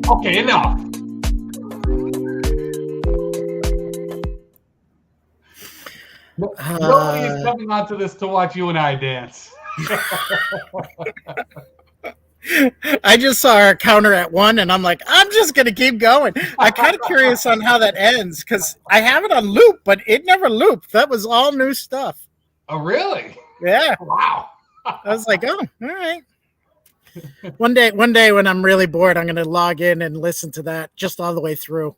Okay, enough. Nobody is coming onto this to watch you and I dance. I just saw our counter at 1, and I'm like, I'm just going to keep going. I'm kind of curious on how that ends, because I have it on loop, but it never looped. That was all new stuff. Oh, really? Yeah. Wow. I was like, oh, all right. One day when I'm really bored, I'm going to log in and listen to that just all the way through.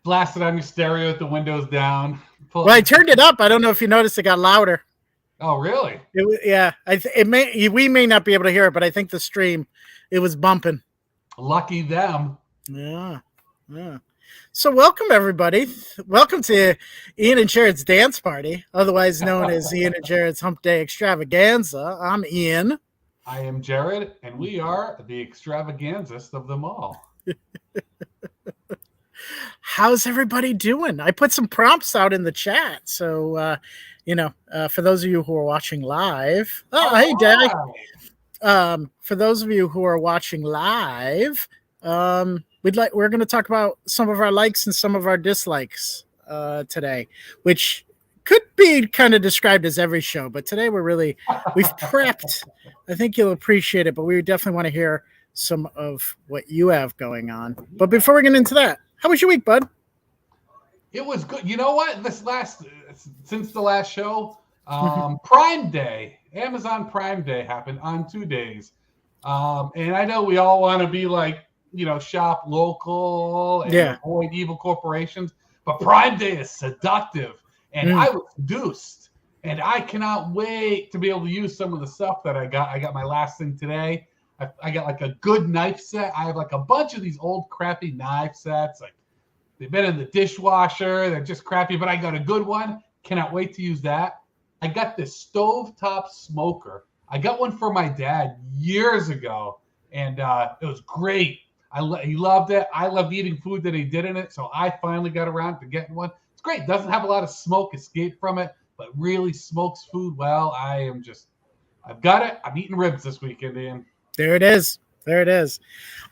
Blast it on your stereo with the windows down. Well, I turned it up. I don't know if you noticed it got louder. Oh, really? We may not be able to hear it, but I think the stream, it was bumping. Lucky them. Yeah. So welcome, everybody. Welcome to Ian and Jerrod's dance party, otherwise known as Ian and Jerrod's Humpday Extravaganza. I'm Ian. I am Jerrod, and we are the extravaganzest of them all. How's everybody doing? I put some prompts out in the chat, so for those of you who are watching live. Oh, hey, Daddy. For those of you who are watching live, we're going to talk about some of our likes and some of our dislikes today, which could be kind of described as every show, but today we've prepped. I think you'll appreciate it, but we definitely want to hear some of what you have going on. But before we get into that, how was your week, bud? It was good. You know what? Since the last show, Prime Day, Amazon Prime Day happened on 2 days. And I know we all want to be like, shop local and avoid evil corporations, but Prime Day is seductive. And I was seduced. And I cannot wait to be able to use some of the stuff that I got. I got my last thing today. I got like a good knife set. I have like a bunch of these old crappy knife sets. Like they've been in the dishwasher. They're just crappy, but I got a good one. Cannot wait to use that. I got this stovetop smoker. I got one for my dad years ago, and it was great. He loved it. I loved eating food that he did in it, so I finally got around to getting one. It's great. Doesn't have a lot of smoke escape from it, but really smokes food well. I've got it. I'm eating ribs this weekend, Ian. There it is.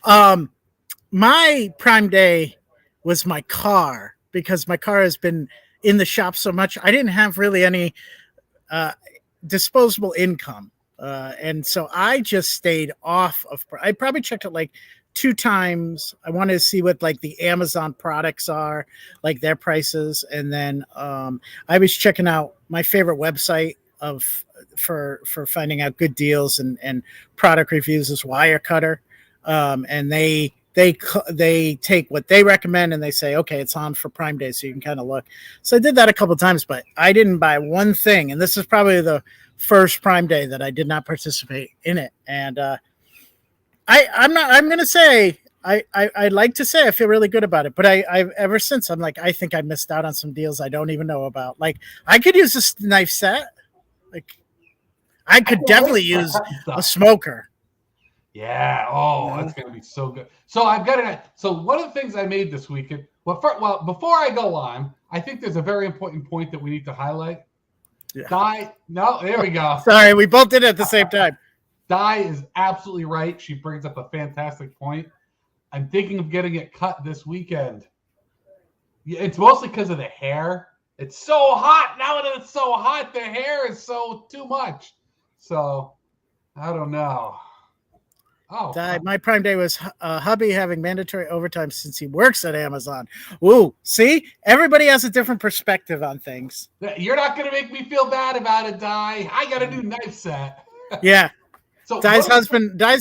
My Prime Day was my car, because my car has been in the shop so much. I didn't have really any disposable income. And so I just stayed off of, I probably checked it like 2 times. I wanted to see what like the Amazon products are, like their prices. And then I was checking out my favorite website for finding out good deals and product reviews is Wirecutter. And they take what they recommend and they say, okay, it's on for Prime Day, so you can kind of look. So I did that a couple of times, but I didn't buy one thing. And this is probably the first Prime Day that I did not participate in it. And I'm going to say, I'd like to say I feel really good about it, but I've ever since I'm like, I think I missed out on some deals I don't even know about. Like I could use this knife set. Like I could definitely use a smoker. Yeah. Oh, that's going to be so good. So I've got it. So one of the things I made this weekend, before I go on, I think there's a very important point that we need to highlight. Yeah. There we go. Sorry, we both did it at the same time. Di is absolutely right. She brings up a fantastic point. I'm thinking of getting it cut this weekend. It's mostly because of the hair. It's so hot. Now that it's so hot, the hair is so too much. So, I don't know. Oh, my Prime Day was hubby having mandatory overtime since he works at Amazon. Ooh, see? Everybody has a different perspective on things. You're not going to make me feel bad about it, Di. I got a new knife set. Yeah. So Di's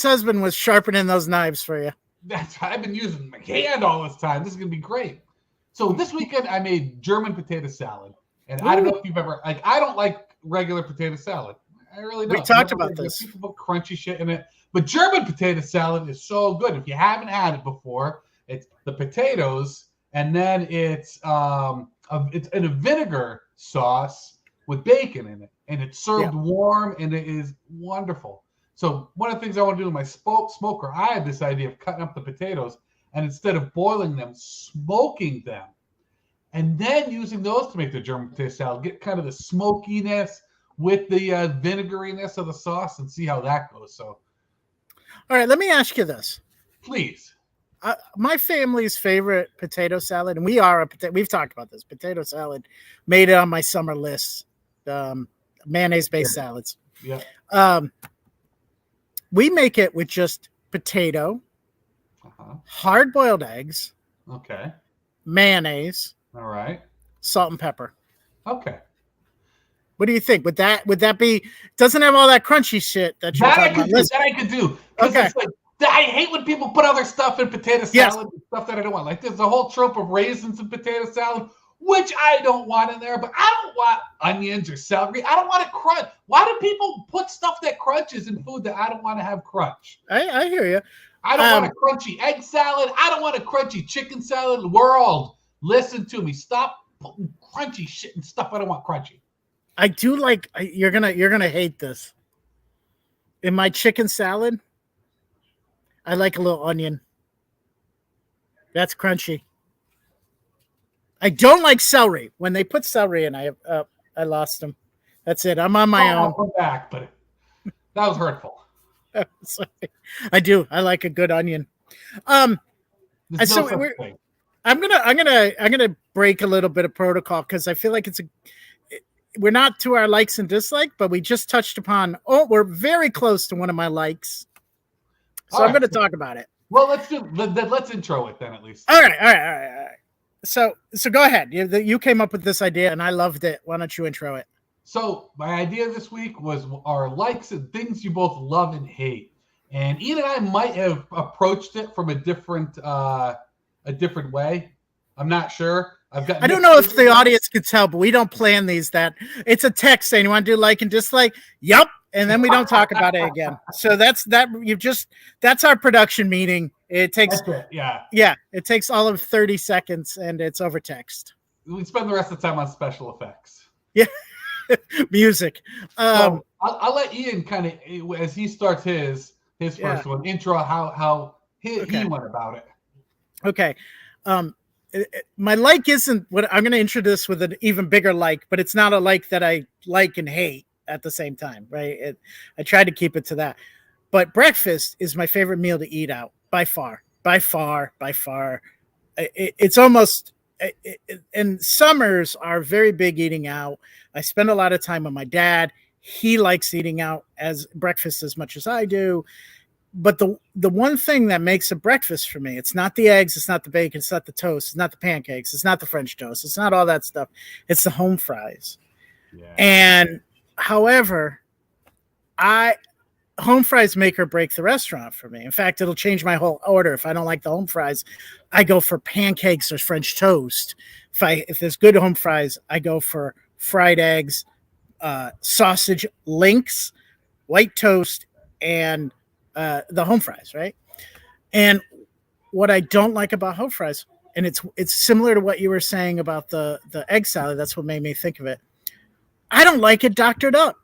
husband was sharpening those knives for you. That's I've been using my hand all this time. This is going to be great. So this weekend I made German potato salad. And I don't know if you've ever, I don't like regular potato salad. I really don't. We talked about this. People put crunchy shit in it. But German potato salad is so good. If you haven't had it before, it's the potatoes, and then it's in a vinegar sauce with bacon in it. And it's served warm, and it is wonderful. So one of the things I want to do in my smoker, I had this idea of cutting up the potatoes, and instead of boiling them, smoking them. And then using those to make the German potato salad, get kind of the smokiness with the vinegariness of the sauce and see how that goes. So, All right, let me ask you this. Please. My family's favorite potato salad, and we've talked about this potato salad, made it on my summer list. Mayonnaise-based salads. Yeah. We make it with just potato, hard-boiled eggs, okay, mayonnaise, all right, salt and pepper. Okay. What do you think? Would that be? Doesn't have all that crunchy shit that you're talking about. That I could do. Okay. It's like, I hate when people put other stuff in potato salad, stuff that I don't want. Like there's a whole trope of raisins in potato salad, which I don't want in there. But I don't want onions or celery. I don't want to crunch. Why do people put stuff that crunches in food that I don't want to have crunch? I hear you. I don't want a crunchy egg salad. I don't want a crunchy chicken salad. World, listen to me. Stop putting crunchy shit and stuff I don't want crunchy. I do like you're gonna hate this. In my chicken salad, I like a little onion. That's crunchy. I don't like celery. When they put celery in, I lost them. That's it. I'm on my own. I'll come back, but that was hurtful. I do. I like a good onion. I'm gonna break a little bit of protocol because I feel like we're not to our likes and dislike, but we just touched upon. We're very close to one of my likes, so I'm going to talk about it. Well, let's intro it then at least. All right. So go ahead. You came up with this idea, and I loved it. Why don't you intro it? So my idea this week was our likes and things you both love and hate, and Ian and I might have approached it from a different way. I'm not sure. I don't know if the audience can tell, but we don't plan these. That it's a text saying you want to do like and dislike. Yup, and then we don't talk about it again. So that's our production meeting. It takes it takes all of 30 seconds, and it's over text. We spend the rest of the time on special effects. Yeah, music. So I'll let Ian kind of as he starts his first one intro how he went about it. Okay. My like isn't what I'm going to introduce with an even bigger like, but it's not a like that I like and hate at the same time, right? I try to keep it to that. But breakfast is my favorite meal to eat out by far. It's almost, and summers are very big eating out. I spend a lot of time with my dad. He likes eating out as breakfast as much as I do. But the one thing that makes a breakfast for me, it's not the eggs, it's not the bacon, it's not the toast, it's not the pancakes, it's not the French toast, it's not all that stuff. It's the home fries. Yeah. And however, home fries make or break the restaurant for me. In fact, it'll change my whole order. If I don't like the home fries, I go for pancakes or French toast. If there's good home fries, I go for fried eggs, sausage links, white toast, and the home fries, right? And what I don't like about home fries, and it's similar to what you were saying about the egg salad. That's what made me think of it. I don't like it doctored up.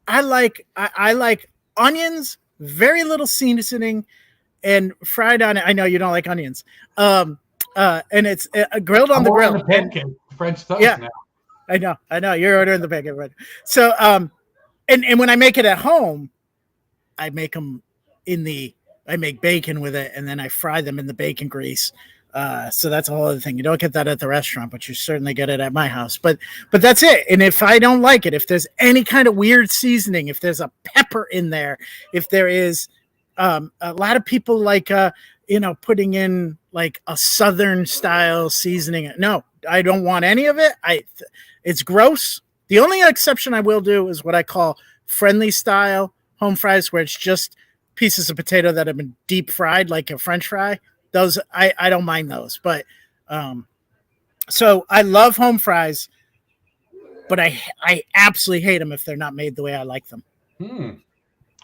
I like onions, very little seasoning, and fried onion. I know you don't like onions. And it's grilled on the grill. The pancake, French toast. Yeah, now. I know. You're ordering the pancake. Right? So, and when I make it at home, I make them. I make bacon with it, and then I fry them in the bacon grease. So that's a whole other thing. You don't get that at the restaurant, but you certainly get it at my house. But that's it. And if I don't like it, if there's any kind of weird seasoning, if there's a pepper in there, if there is a lot of people like putting in like a Southern style seasoning. No, I don't want any of it. It's gross. The only exception I will do is what I call friendly style home fries, where it's just pieces of potato that have been deep fried like a French fry. Those I don't mind those, but so I love home fries, but I absolutely hate them if they're not made the way I like them.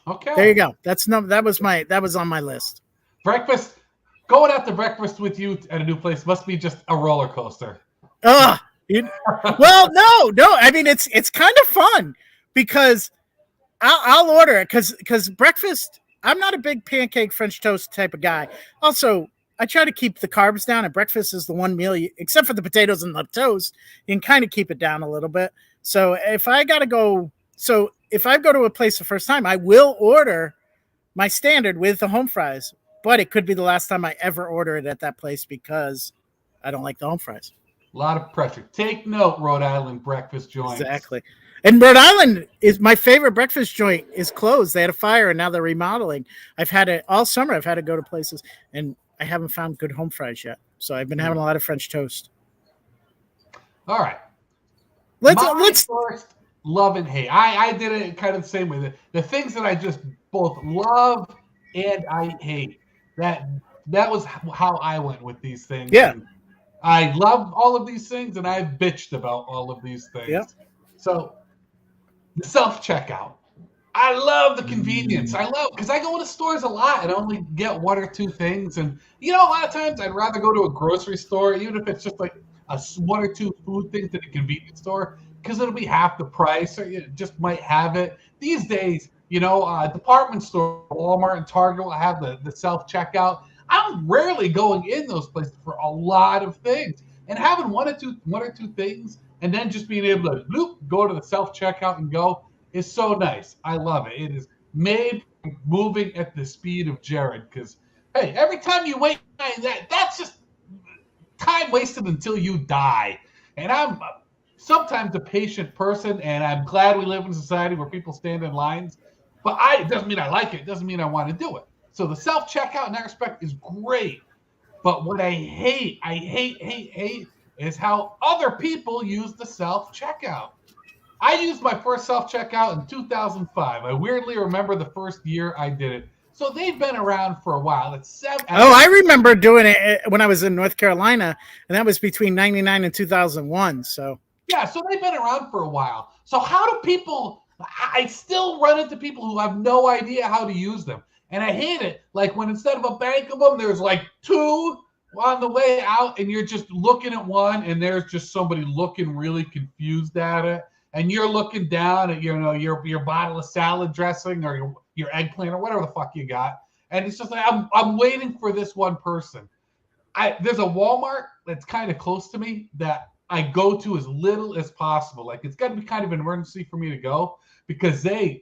Okay, there you go. That was on my list. Breakfast, going out to breakfast with you at a new place must be just a roller coaster. Well, no. I mean, it's kind of fun because I'll order it because breakfast. I'm not a big pancake French toast type of guy. Also, I try to keep the carbs down, and breakfast is the one meal, except for the potatoes and the toast, you can kind of keep it down a little bit. So if I go to a place the first time, I will order my standard with the home fries, but it could be the last time I ever order it at that place because I don't like the home fries. A lot of pressure. Take note, Rhode Island breakfast joints. Exactly. And Rhode Island is my favorite breakfast joint is closed. They had a fire and now they're remodeling. I've had it all summer. I've had to go to places and I haven't found good home fries yet. So I've been having a lot of French toast. All right. Let's first love and hate. I did it kind of the same way. The things that I just both love and I hate. That was how I went with these things. Yeah. And I love all of these things and I've bitched about all of these things. Yeah. So the self-checkout. I love the convenience. I love because I go into stores a lot and only get one or two things. And a lot of times I'd rather go to a grocery store, even if it's just like one or two food things at a convenience store, because it'll be half the price, or you just might have it. These days, department store, Walmart and Target will have the self-checkout. I'm rarely going in those places for a lot of things. And having one or two things and then just being able to go to the self-checkout and go is so nice. I love it. It is made moving at the speed of Jerrod because, hey, every time you wait, that's just time wasted until you die. And I'm sometimes a patient person, and I'm glad we live in a society where people stand in lines. But it doesn't mean I like it. It doesn't mean I want to do it. So the self-checkout in that respect is great. But what I hate is how other people use the self-checkout. I used my first self-checkout in 2005. I weirdly remember the first year I did it. So they've been around for a while. It's 7. Oh, I remember doing it when I was in North Carolina, and that was between 99 and 2001. So yeah, so they've been around for a while. So how do people? I still run into people who have no idea how to use them, and I hate it. Like when instead of a bank of them, there's like 2 on the way out, and you're just looking at one, and there's just somebody looking really confused at it. And you're looking down at your bottle of salad dressing or your eggplant or whatever the fuck you got, and it's just like I'm waiting for this one person. There's a Walmart that's kind of close to me that I go to as little as possible. Like it's got to be kind of an emergency for me to go because I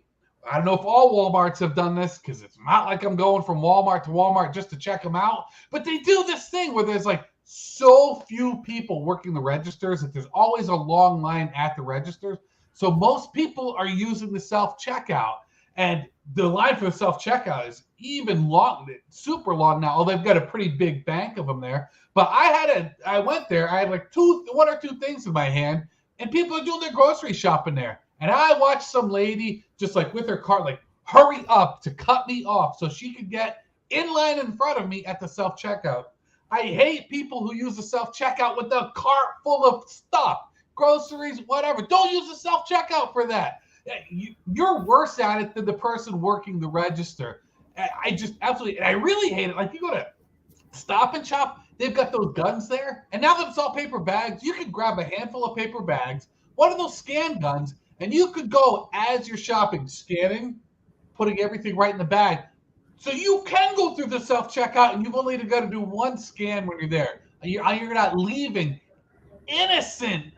don't know if all Walmarts have done this because it's not like I'm going from Walmart to Walmart just to check them out, but they do this thing where there's like so few people working the registers that there's always a long line at the registers. So most people are using the self-checkout, and the line for the self-checkout is even long, super long now. They've got a pretty big bank of them there. But I went there, I had like 1 or 2 things in my hand, and people are doing their grocery shopping there. And I watched some lady just like with her cart, like hurry up to cut me off so she could get in line in front of me at the self-checkout. I hate people who use the self-checkout with a cart full of stuff, groceries, whatever. Don't use the self-checkout for that. You're worse at it than the person working the register. I just absolutely, and I really hate it. Like you go to Stop and Shop, they've got those guns there. And now that it's all paper bags, you can grab a handful of paper bags, one of those scan guns, and you could go as you're shopping, scanning, putting everything right in the bag. So you can go through the self-checkout, and you've only got to do one scan when you're there. You're not leaving innocent,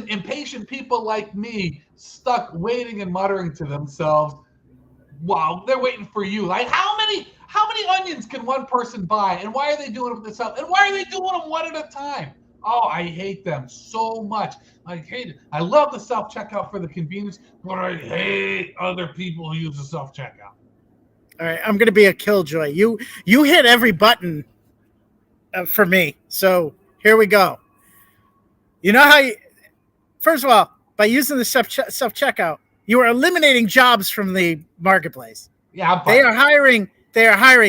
impatient people like me stuck waiting and muttering to themselves while they're waiting for you. Like how many onions can one person buy, and why are they doing it themselves? And why are they doing them one at a time? Oh, I hate them so much. I hate it. I love the self-checkout for the convenience, but I hate other people who use the self-checkout. All right, I'm going to be a killjoy. You hit every button for me. So here we go. You know how first of all, by using the self-checkout, you are eliminating jobs from the marketplace. Yeah, they are hiring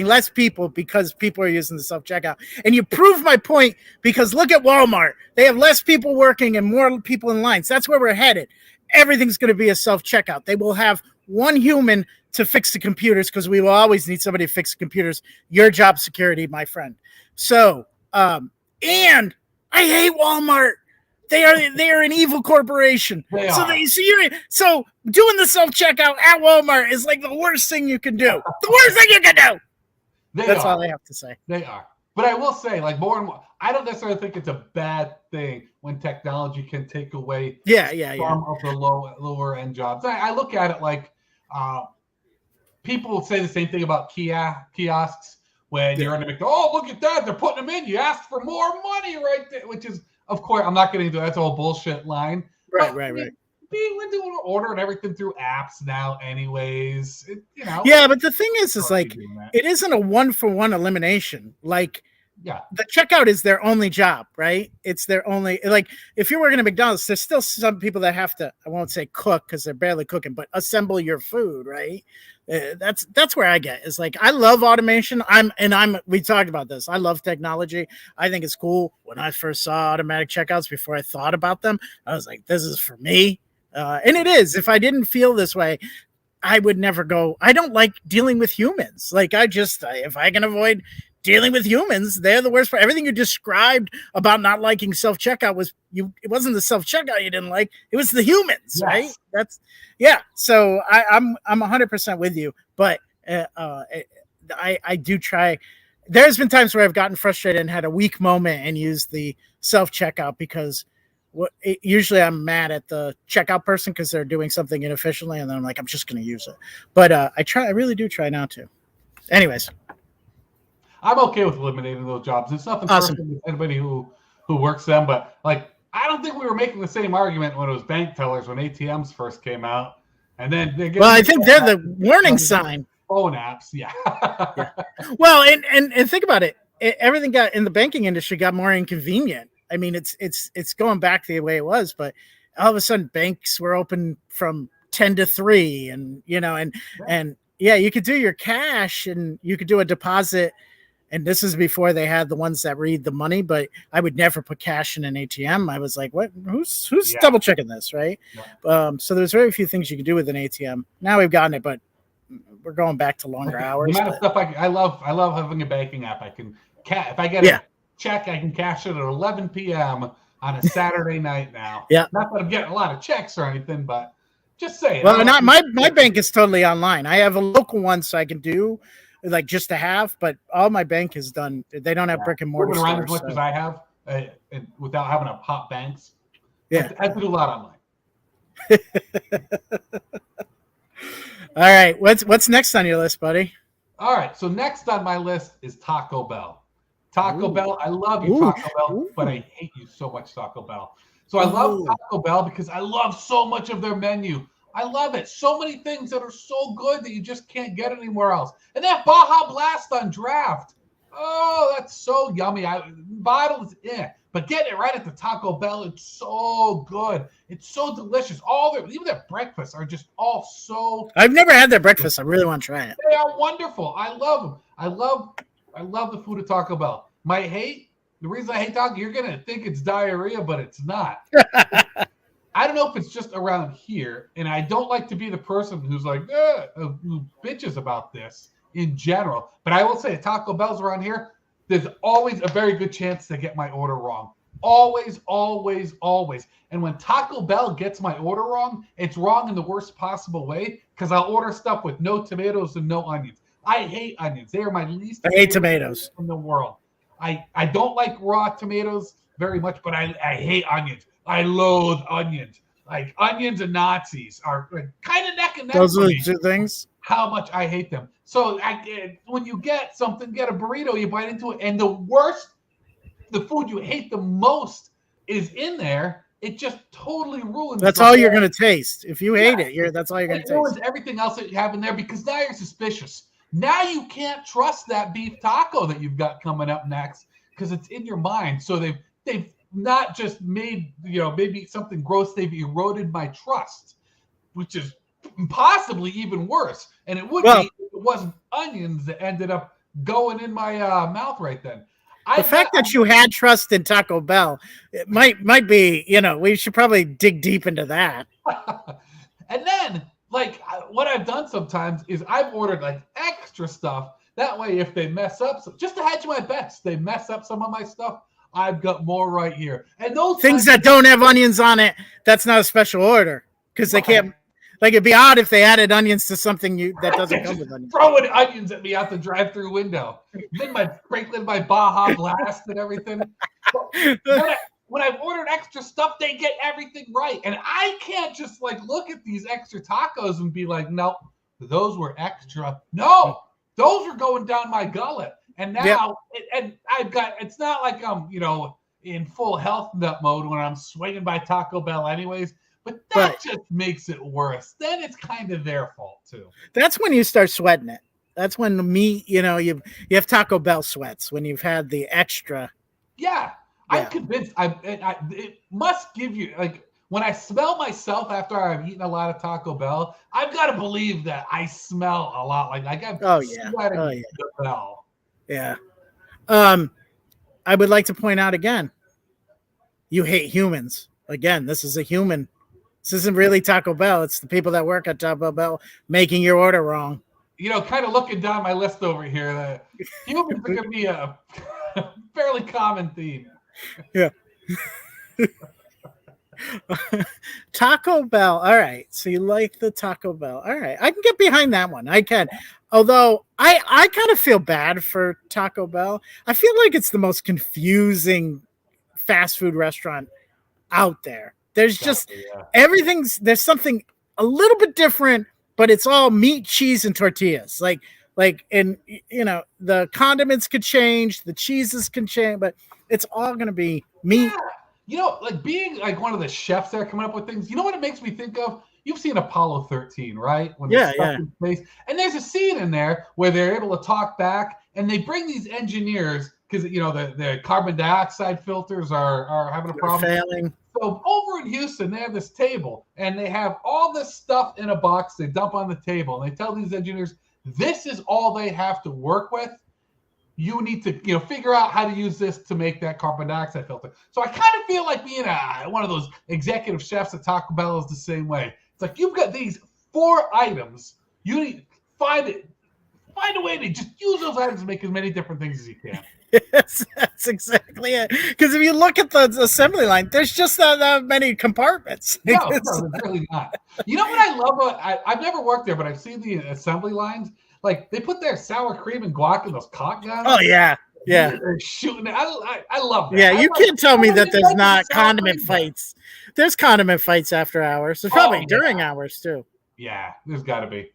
less people because people are using the self-checkout. And you prove my point because look at Walmart. They have less people working and more people in lines. That's where we're headed. Everything's going to be a self-checkout. They will have one human to fix the computers because we will always need somebody to fix the computers. Your job security, my friend. So, and I hate Walmart. They are an evil corporation. So doing the self-checkout at Walmart is like the worst thing you can do. The worst thing you can do. That's all I have to say. They are. But I will say, like more and more, I don't necessarily think it's a bad thing when technology can take away some of the lower end jobs. I look at it like people will say the same thing about kiosks when you're in the McDonald's. Oh, look at that. They're putting them in. You asked for more money right there, which is, of course, I'm not getting into that's all bullshit line. Right. We're doing ordering everything through apps now anyways. Yeah, but the thing is like, it isn't a 1-for-1 elimination. Like, yeah, the checkout is their only job, right? It's their only, like, if you're working at McDonald's, there's still some people that have to, I won't say cook because they're barely cooking, but assemble your food, right? That's where I get. It's like, I love automation. We talked about this. I love technology. I think it's cool. When I first saw automatic checkouts, before I thought about them, I was like, this is for me. And it is. If I didn't feel this way, I would never go. I don't like dealing with humans. Like, if I can avoid dealing with humans, they're the worst part. Everything you described about not liking self-checkout it wasn't the self-checkout you didn't like, it was the humans, right? So I'm 100% with you, but I do try. There's been times where I've gotten frustrated and had a weak moment and used the self-checkout because usually I'm mad at the checkout person because they're doing something inefficiently, and then I'm like, I'm just going to use it. But I really do try not to. Anyways, I'm okay with eliminating those jobs. It's nothing personal with anybody who works them, but like, I don't think we were making the same argument when it was bank tellers when ATMs first came out, and then I think they're the warning sign. Phone apps, yeah. Well, and think about it. Everything in the banking industry got more inconvenient. I mean, it's going back to the way it was, but all of a sudden banks were open from 10 to 3, and you could do your cash and you could do a deposit. And this is before they had the ones that read the money, but I would never put cash in an ATM. I was like, what? Who's double checking this, right? Yeah. So there's very few things you can do with an ATM. Now we've gotten it, but we're going back to longer hours. The amount of stuff I love having a banking app. I can if I get a check, I can cash it at 11 p.m. on a Saturday night now. Yeah. Not that I'm getting a lot of checks or anything, but just saying. Well, not my bank is totally online. I have a local one, so I can do like just to have, but all my bank is done. They don't have brick and mortar stores. Around as much as I have, without having to hop banks. Yeah, I have to do a lot online. All right, what's next on your list, buddy? All right, so next on my list is Taco Bell. Taco Bell, I love you, Taco Bell, but I hate you so much, Taco Bell. So I love Taco Bell because I love so much of their menu. I love it. So many things that are so good that you just can't get anywhere else. And that Baja Blast on draft. Oh, that's so yummy. Bottles, but getting it right at the Taco Bell, it's so good. It's so delicious. Even their breakfasts are just all so. I've never had their breakfast. I really want to try it. They are wonderful. I love them. I love the food at Taco Bell. The reason I hate Taco, you're gonna think it's diarrhea, but it's not. I don't know if it's just around here, and I don't like to be the person who's like, who bitches about this in general. But I will say, Taco Bell's around here, there's always a very good chance to get my order wrong. Always, always, always. And when Taco Bell gets my order wrong, it's wrong in the worst possible way because I'll order stuff with no tomatoes and no onions. I hate onions. They are my least. I hate tomatoes in the world. I don't like raw tomatoes very much, but I hate onions. I loathe onions. Like, onions and Nazis are kind of neck and neck. Those are the two things. How much I hate them. So when you get something, get a burrito, you bite into it, and the food you hate the most is in there. It just totally ruins. That's all you're going to taste. If you hate it, that's all you're going to taste. It ruins everything else that you have in there because now you're suspicious. Now you can't trust that beef taco that you've got coming up next because it's in your mind. So they've not just made, maybe something gross, they've eroded my trust, which is possibly even worse. And it would be if it wasn't onions that ended up going in my mouth right then. The fact that you had trust in Taco Bell, it might be, we should probably dig deep into that. And then, what I've done sometimes is I've ordered extra stuff. That way, if they mess up, just to hedge my bets, they mess up some of my stuff, I've got more right here. And those things that don't have onions on it, that's not a special order because they can't. Like, it'd be odd if they added onions to something that doesn't come with onions. Throwing onions at me out the drive-through window. Then my Baja Blast and everything. When I've ordered extra stuff, they get everything right. And I can't just look at these extra tacos and be like, nope, those were extra. No, those were going down my gullet. And now, and I've got, it's not like I'm, in full health nut mode when I'm swinging by Taco Bell anyways, but that just makes it worse. Then it's kind of their fault too. That's when you start sweating it. That's when the meat, you have Taco Bell sweats when you've had the extra. Yeah. I'm convinced it must give you, like, when I smell myself after I've eaten a lot of Taco Bell, I've got to believe that I smell a lot like I'm sweating the bell. Yeah. I would like to point out again, you hate humans. Again, this is a human. This isn't really Taco Bell. It's the people that work at Taco Bell making your order wrong. Kind of looking down my list over here, that humans are going to be a fairly common theme. Yeah. Taco Bell. All right. So you like the Taco Bell. All right. I can get behind that one. I can. Although I kind of feel bad for Taco Bell. I feel like it's the most confusing fast food restaurant out there. There's just there's something a little bit different, but it's all meat, cheese, and tortillas. And the condiments could change, the cheeses can change, but it's all going to be meat. Yeah. Like being like one of the chefs that are coming up with things, what it makes me think of? You've seen Apollo 13, right? When they're stuck in space. And there's a scene in there where they're able to talk back, and they bring these engineers because the carbon dioxide filters are having a problem. Failing. So over in Houston, they have this table, and they have all this stuff in a box they dump on the table, and they tell these engineers, this is all they have to work with. You need to, figure out how to use this to make that carbon dioxide filter. So I kind of feel like being one of those executive chefs at Taco Bell is the same way. It's like you've got these 4 items. You need find a way to just use those items to make as many different things as you can. Yes, that's exactly it. Because if you look at the assembly line, there's just not that many compartments. No, there's really not. You know what I love? I've never worked there, but I've seen the assembly lines. Like, they put their sour cream and guac in those caulk guns. Oh, yeah. Yeah. They're shooting. I love that. Yeah, you can't tell me that there's not condiment fights. There's condiment fights after hours. There's probably during hours, too. Yeah, there's got to be.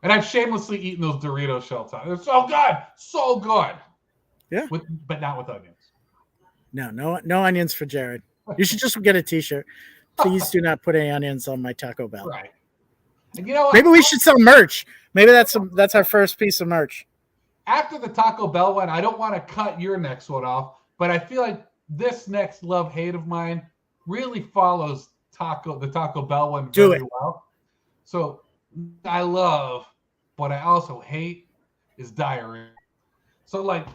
And I've shamelessly eaten those Dorito shell tops. They're so good. So good. Yeah. But not with onions. No onions for Jerrod. You should just get a T-shirt. Please do not put any onions on my Taco Bell. Right. And you know what? Maybe we should sell merch. Maybe that's our first piece of merch. After the Taco Bell one, I don't want to cut your next one off, but I feel like this next love-hate of mine really follows the Taco Bell one very well. So I love, but I also hate is diarrhea. So like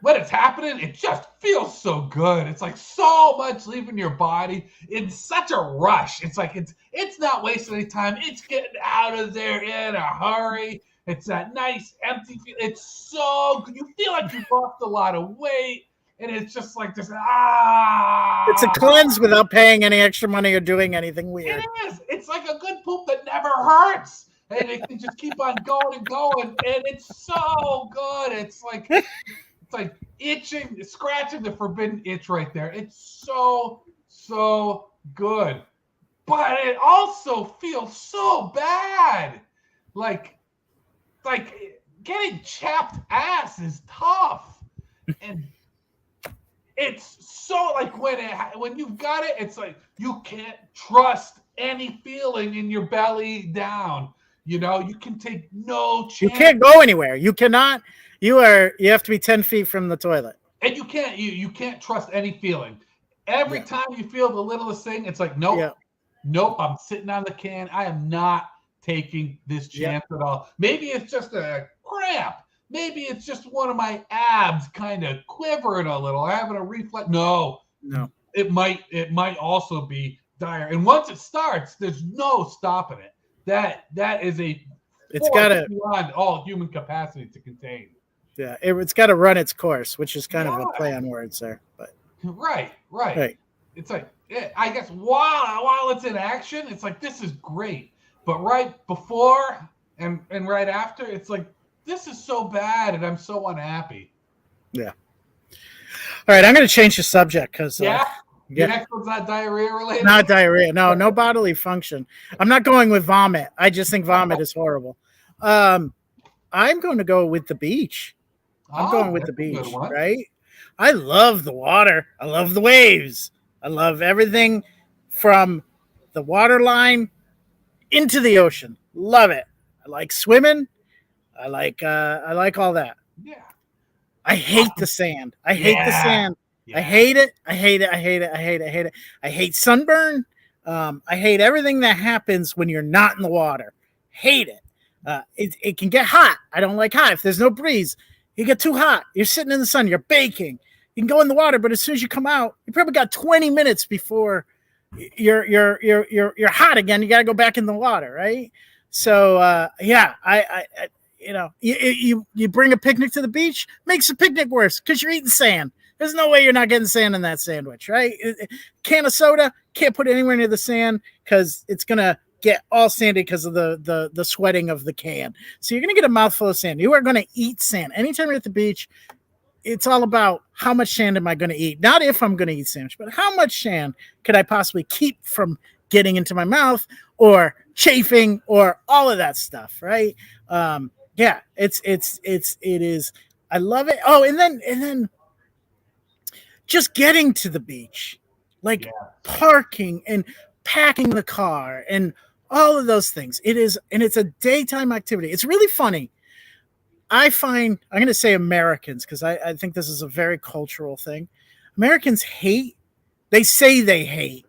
when it's happening, it just feels so good. It's like so much leaving your body in such a rush. It's like it's not wasting any time. It's getting out of there in a hurry. It's that nice empty feel. It's so good. You feel like you've lost a lot of weight, and it's just like this. It's a cleanse without paying any extra money or doing anything weird. It is. It's like a good poop that never hurts, and it can just keep on going and going, and it's so good. It's like itching, scratching the forbidden itch right there. It's so good, but it also feels so bad. Like getting chapped ass is tough, and it's so like when you've got it, it's like you can't trust any feeling in your belly down. You can take no chance. You can't go anywhere. You cannot. You have to be 10 feet from the toilet. And you can't trust any feeling. Every time you feel the littlest thing, it's like, nope, I'm sitting on the can. I am not taking this chance at all. Maybe it's just a cramp. Maybe it's just one of my abs kind of quivering a little, having a reflex. No. It might also be dire. And once it starts, there's no stopping it. That is it's got beyond all human capacity to contain. Yeah, it's got to run its course, which is kind of a play on words there. But right. It's like I guess while it's in action, it's like this is great, but right before and right after, it's like this is so bad, and I'm so unhappy. Yeah. All right, I'm going to change the subject because the next one's not diarrhea related. Not diarrhea. No bodily function. I'm not going with vomit. I just think vomit is horrible. I'm going to go with the beach. I'm going Oh, with the that's a good beach, one. right? I love the water. I love the waves. I love everything from the water line into the ocean. Love it. I like swimming. I like all that. Yeah. I hate the sand. I hate the Yeah. sand. I Yeah. hate it. I hate it. I hate it. I hate it. I hate it. I hate sunburn. I hate everything that happens when you're not in the water. Hate it. It can get hot. I don't like hot. If there's no breeze, you get too hot. You're sitting in the sun. You're baking. You can go in the water, but as soon as you come out, you probably got 20 minutes before you're hot again. You got to go back in the water, right? So yeah, I you know, you bring a picnic to the beach, makes the picnic worse because you're eating sand. There's no way you're not getting sand in that sandwich, right? Can of soda, can't put it anywhere near the sand because it's gonna get all sandy because of the sweating of the can. So you're gonna get a mouthful of sand. You are gonna eat sand. Anytime you're at the beach, it's all about how much sand am I going to eat? Not if I'm going to eat sandwich, but how much sand could I possibly keep from getting into my mouth or chafing or all of that stuff, right? Yeah, it is. I love it. Oh, and then just getting to the beach, like Yeah. parking and packing the car and all of those things. It is, and it's a daytime activity. It's really funny. I find I'm going to say Americans because I think this is a very cultural thing. Americans hate. They say they hate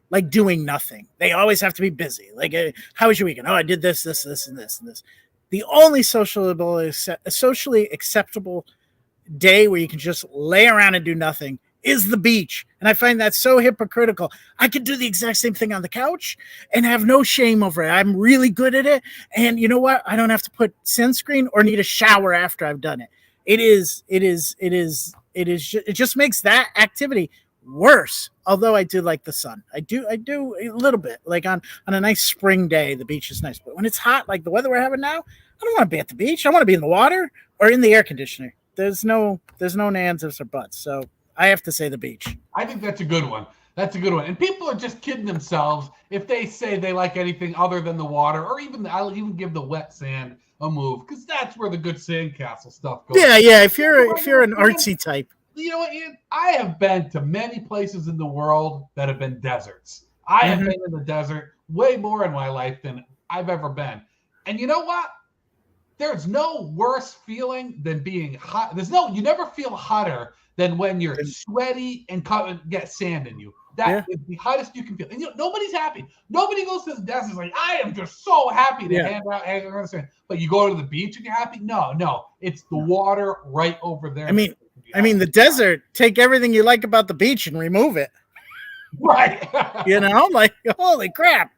like doing nothing. They always have to be busy. Like, how was your weekend? Oh, I did this, this, this, and this, and this. The only socially acceptable day where you can just lay around and do nothing is the beach. And I find that so hypocritical. I could do the exact same thing on the couch and have no shame over it. I'm really good at it. And you know what? I don't have to put sunscreen or need a shower after I've done it. It just makes that activity worse. Although I do like the sun. I do a little bit. Like on a nice spring day, the beach is nice. But when it's hot, like the weather we're having now, I don't want to be at the beach. I want to be in the water or in the air conditioner. There's no nans, ifs, or buts. So I have to say the beach. I think that's a good one. That's a good one. And people are just kidding themselves if they say they like anything other than the water, or even I'll even give the wet sand a move because that's where the good sandcastle stuff goes. Yeah. If you're an artsy type, you know what, Ian? I have been to many places in the world that have been deserts. I have been in the desert way more in my life than I've ever been. And you know what? There's no worse feeling than being hot. You never feel hotter than when you're sweaty and get sand in you. That is the hottest you can feel. And nobody's happy. Nobody goes to the desert like, I am just so happy to hang out around sand. But you go to the beach and you're happy? No. It's the water right over there. I mean, the desert, take everything you like about the beach and remove it. Right. Like, holy crap.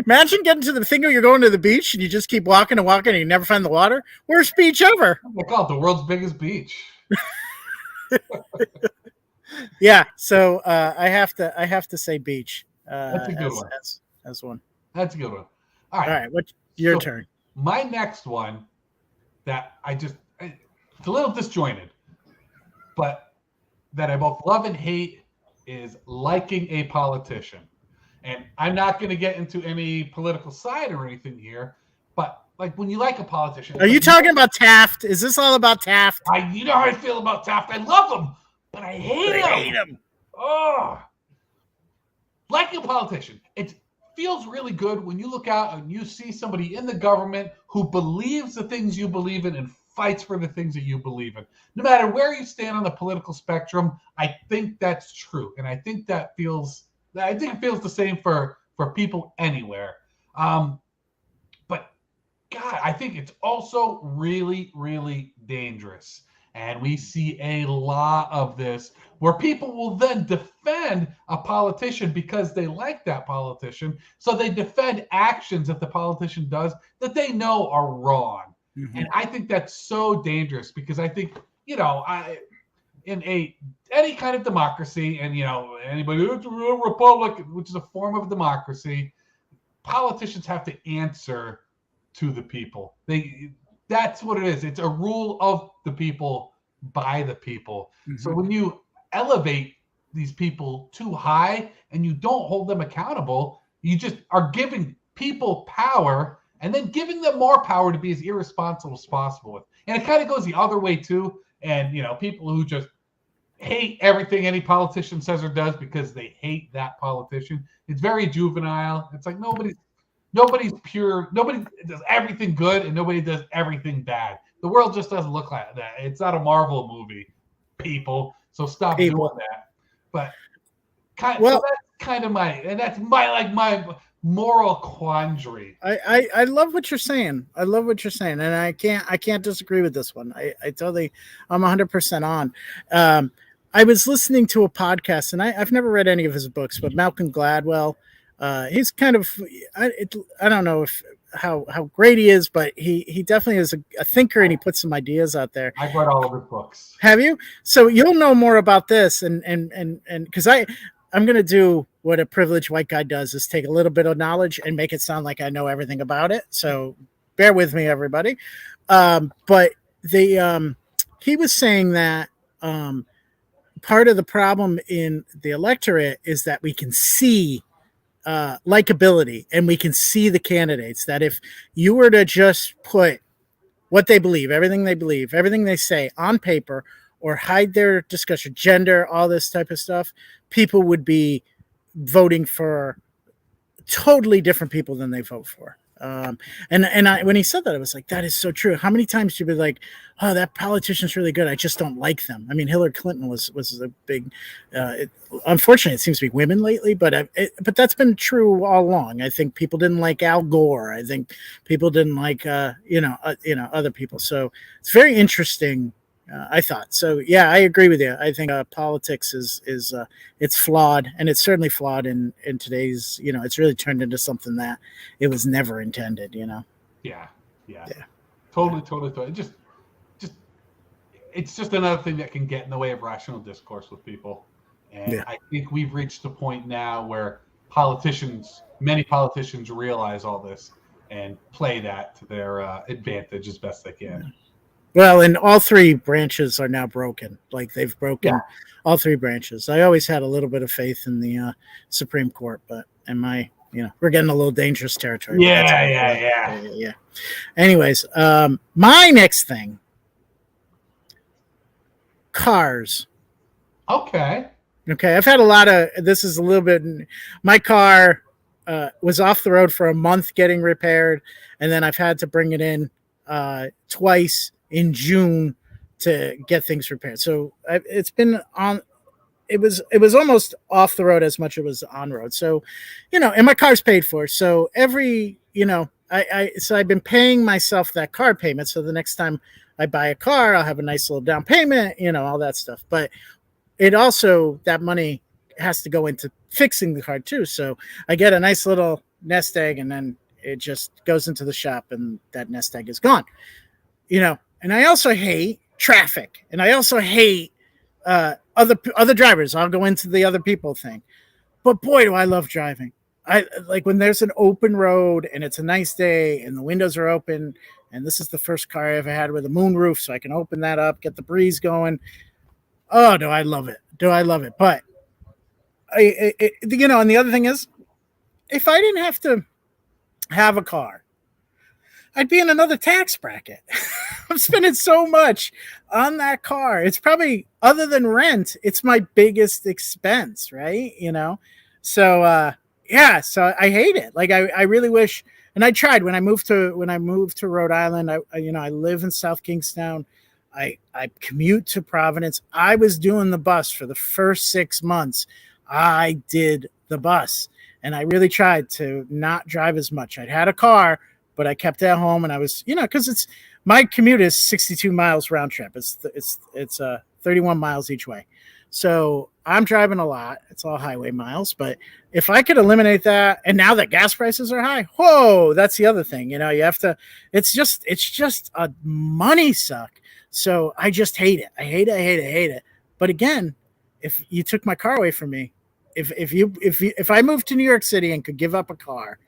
Imagine getting to the thing where you're going to the beach and you just keep walking and walking and you never find the water. Worst beach ever. They call it the world's biggest beach. Yeah, so I have to say beach. That's a good one. As one. That's a good one. All right. What's your turn? My next one that it's a little disjointed, but that I both love and hate is liking a politician. And I'm not going to get into any political side or anything here, but like when you like a politician. Are you talking about Taft? Is this all about Taft? You know how I feel about Taft. I love him, but I hate him. Oh, like a politician. It feels really good when you look out and you see somebody in the government who believes the things you believe in and fights for the things that you believe in. No matter where you stand on the political spectrum, I think that's true. And I think it feels the same for people anywhere. But God, I think it's also really, really dangerous. And we see a lot of this where people will then defend a politician because they like that politician. So they defend actions that the politician does that they know are wrong. Mm-hmm. And I think that's so dangerous because I think, in any kind of democracy, and anybody it's a real republic, which is a form of democracy, politicians have to answer to the people. That's what it is. It's a rule of the people by the people. Mm-hmm. So when you elevate these people too high and you don't hold them accountable, you just are giving people power and then giving them more power to be as irresponsible as possible with. And it kind of goes the other way too. And people who just hate everything any politician says or does because they hate that politician. It's very juvenile. It's like nobody's pure. Nobody does everything good and nobody does everything bad. The world just doesn't look like that. It's not a Marvel movie, people. So stop doing that. But so that's kind of my moral quandary. I love what you're saying. I love what you're saying, and I can't disagree with this one. I'm 100% on. I was listening to a podcast, and I've never read any of his books, but Malcolm Gladwell, he's kind of I don't know how great he is, but he definitely is a thinker, and he puts some ideas out there. I've read all of his books. Have you? So you'll know more about this, and because I'm going to do what a privileged white guy does, is take a little bit of knowledge and make it sound like I know everything about it. So bear with me, everybody. But he was saying that part of the problem in the electorate is that we can see likability and we can see the candidates. That if you were to just put what they believe, everything they say on paper, or hide their discussion, gender, all this type of stuff, people would be voting for totally different people than they vote for. When he said that, I was like, that is so true. How many times do you be like, oh, that politician's really good, I just don't like them? I mean, Hillary Clinton was a big, unfortunately, it seems to be women lately, but that's been true all along. I think people didn't like Al Gore. I think people didn't like, other people. So it's very interesting. I thought so. Yeah, I agree with you. I think politics is it's flawed, and it's certainly flawed in today's. It's really turned into something that it was never intended. Yeah. Totally. It's just another thing that can get in the way of rational discourse with people, and I think we've reached a point now where many politicians realize all this and play that to their advantage as best they can. Well, and all three branches are now broken. Like, they've broken all three branches. I always had a little bit of faith in the Supreme Court, but we're getting a little dangerous territory. Yeah. Anyways, my next thing, cars. Okay. I've had a lot of, this is a little bit, my car was off the road for a month getting repaired, and then I've had to bring it in twice in June to get things repaired. So it's been on. It was almost off the road as much as it was on road. So, and my car's paid for. So every, so I've been paying myself that car payment. So the next time I buy a car, I'll have a nice little down payment, all that stuff. But it also, that money has to go into fixing the car too. So I get a nice little nest egg, and then it just goes into the shop, and that nest egg is gone. And I also hate traffic, and I also hate other drivers. I'll go into the other people thing, but boy, do I love driving. I like when there's an open road and it's a nice day and the windows are open. And this is the first car I ever had with a moonroof, so I can open that up, get the breeze going. Oh, do I love it? But and the other thing is, if I didn't have to have a car, I'd be in another tax bracket. I'm spending so much on that car. It's probably, other than rent, it's my biggest expense, right? So so I hate it. Like, I really wish, and I tried when I moved to Rhode Island. I live in South Kingstown. I commute to Providence. I was doing the bus for the first 6 months. I did the bus, and I really tried to not drive as much. I'd had a car, but I kept it at home, and I was, because my commute is 62 miles round trip. It's 31 miles each way. So I'm driving a lot. It's all highway miles. But if I could eliminate that, and now that gas prices are high, whoa, that's the other thing. You have to, it's just a money suck. So I just hate it. I hate it. But again, if you took my car away from me, if I moved to New York City and could give up a car,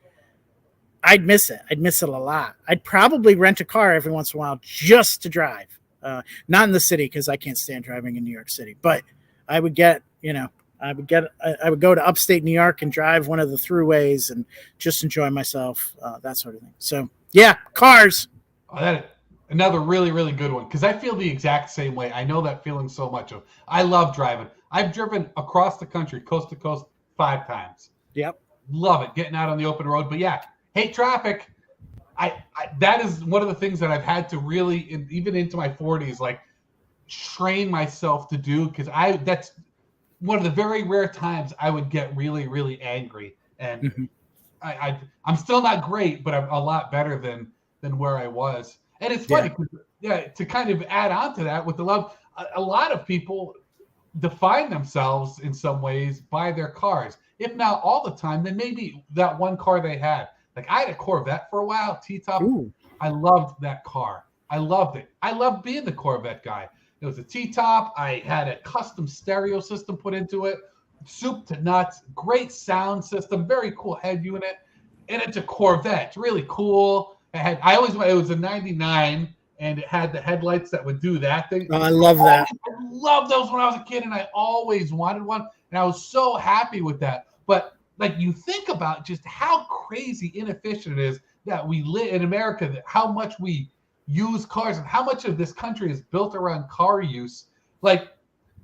I'd miss it. I'd miss it a lot. I'd probably rent a car every once in a while just to drive. Not in the city, because I can't stand driving in New York City. But I would go to upstate New York and drive one of the throughways and just enjoy myself, that sort of thing. So Yeah, cars. Oh, another really, really good one, because I feel the exact same way. I know that feeling so much. I love driving. I've driven across the country, coast to coast, 5 times. Yep. Love it, getting out on the open road. But yeah, hate traffic. That is one of the things that I've had to really, even into my 40s, like train myself to do, because that's one of the very rare times I would get really, really angry. And Mm-hmm. I'm still not great, but I'm a lot better than where I was. And it's funny, to kind of add on to that with the love, a lot of people define themselves in some ways by their cars. If not all the time, then maybe that one car they had. Like I had a Corvette for a while, T-top. Ooh. I loved that car. I loved it. I loved being the Corvette guy. It was a T-top. I had a custom stereo system put into it, soup to nuts, great sound system, very cool head unit. And it's a Corvette. It's really cool. It was a 99, and it had the headlights that would do that thing. Oh, I love that. I loved those when I was a kid, and I always wanted one, and I was so happy with that. But like, you think about just how crazy inefficient it is that we live in America, that how much we use cars and how much of this country is built around car use. Like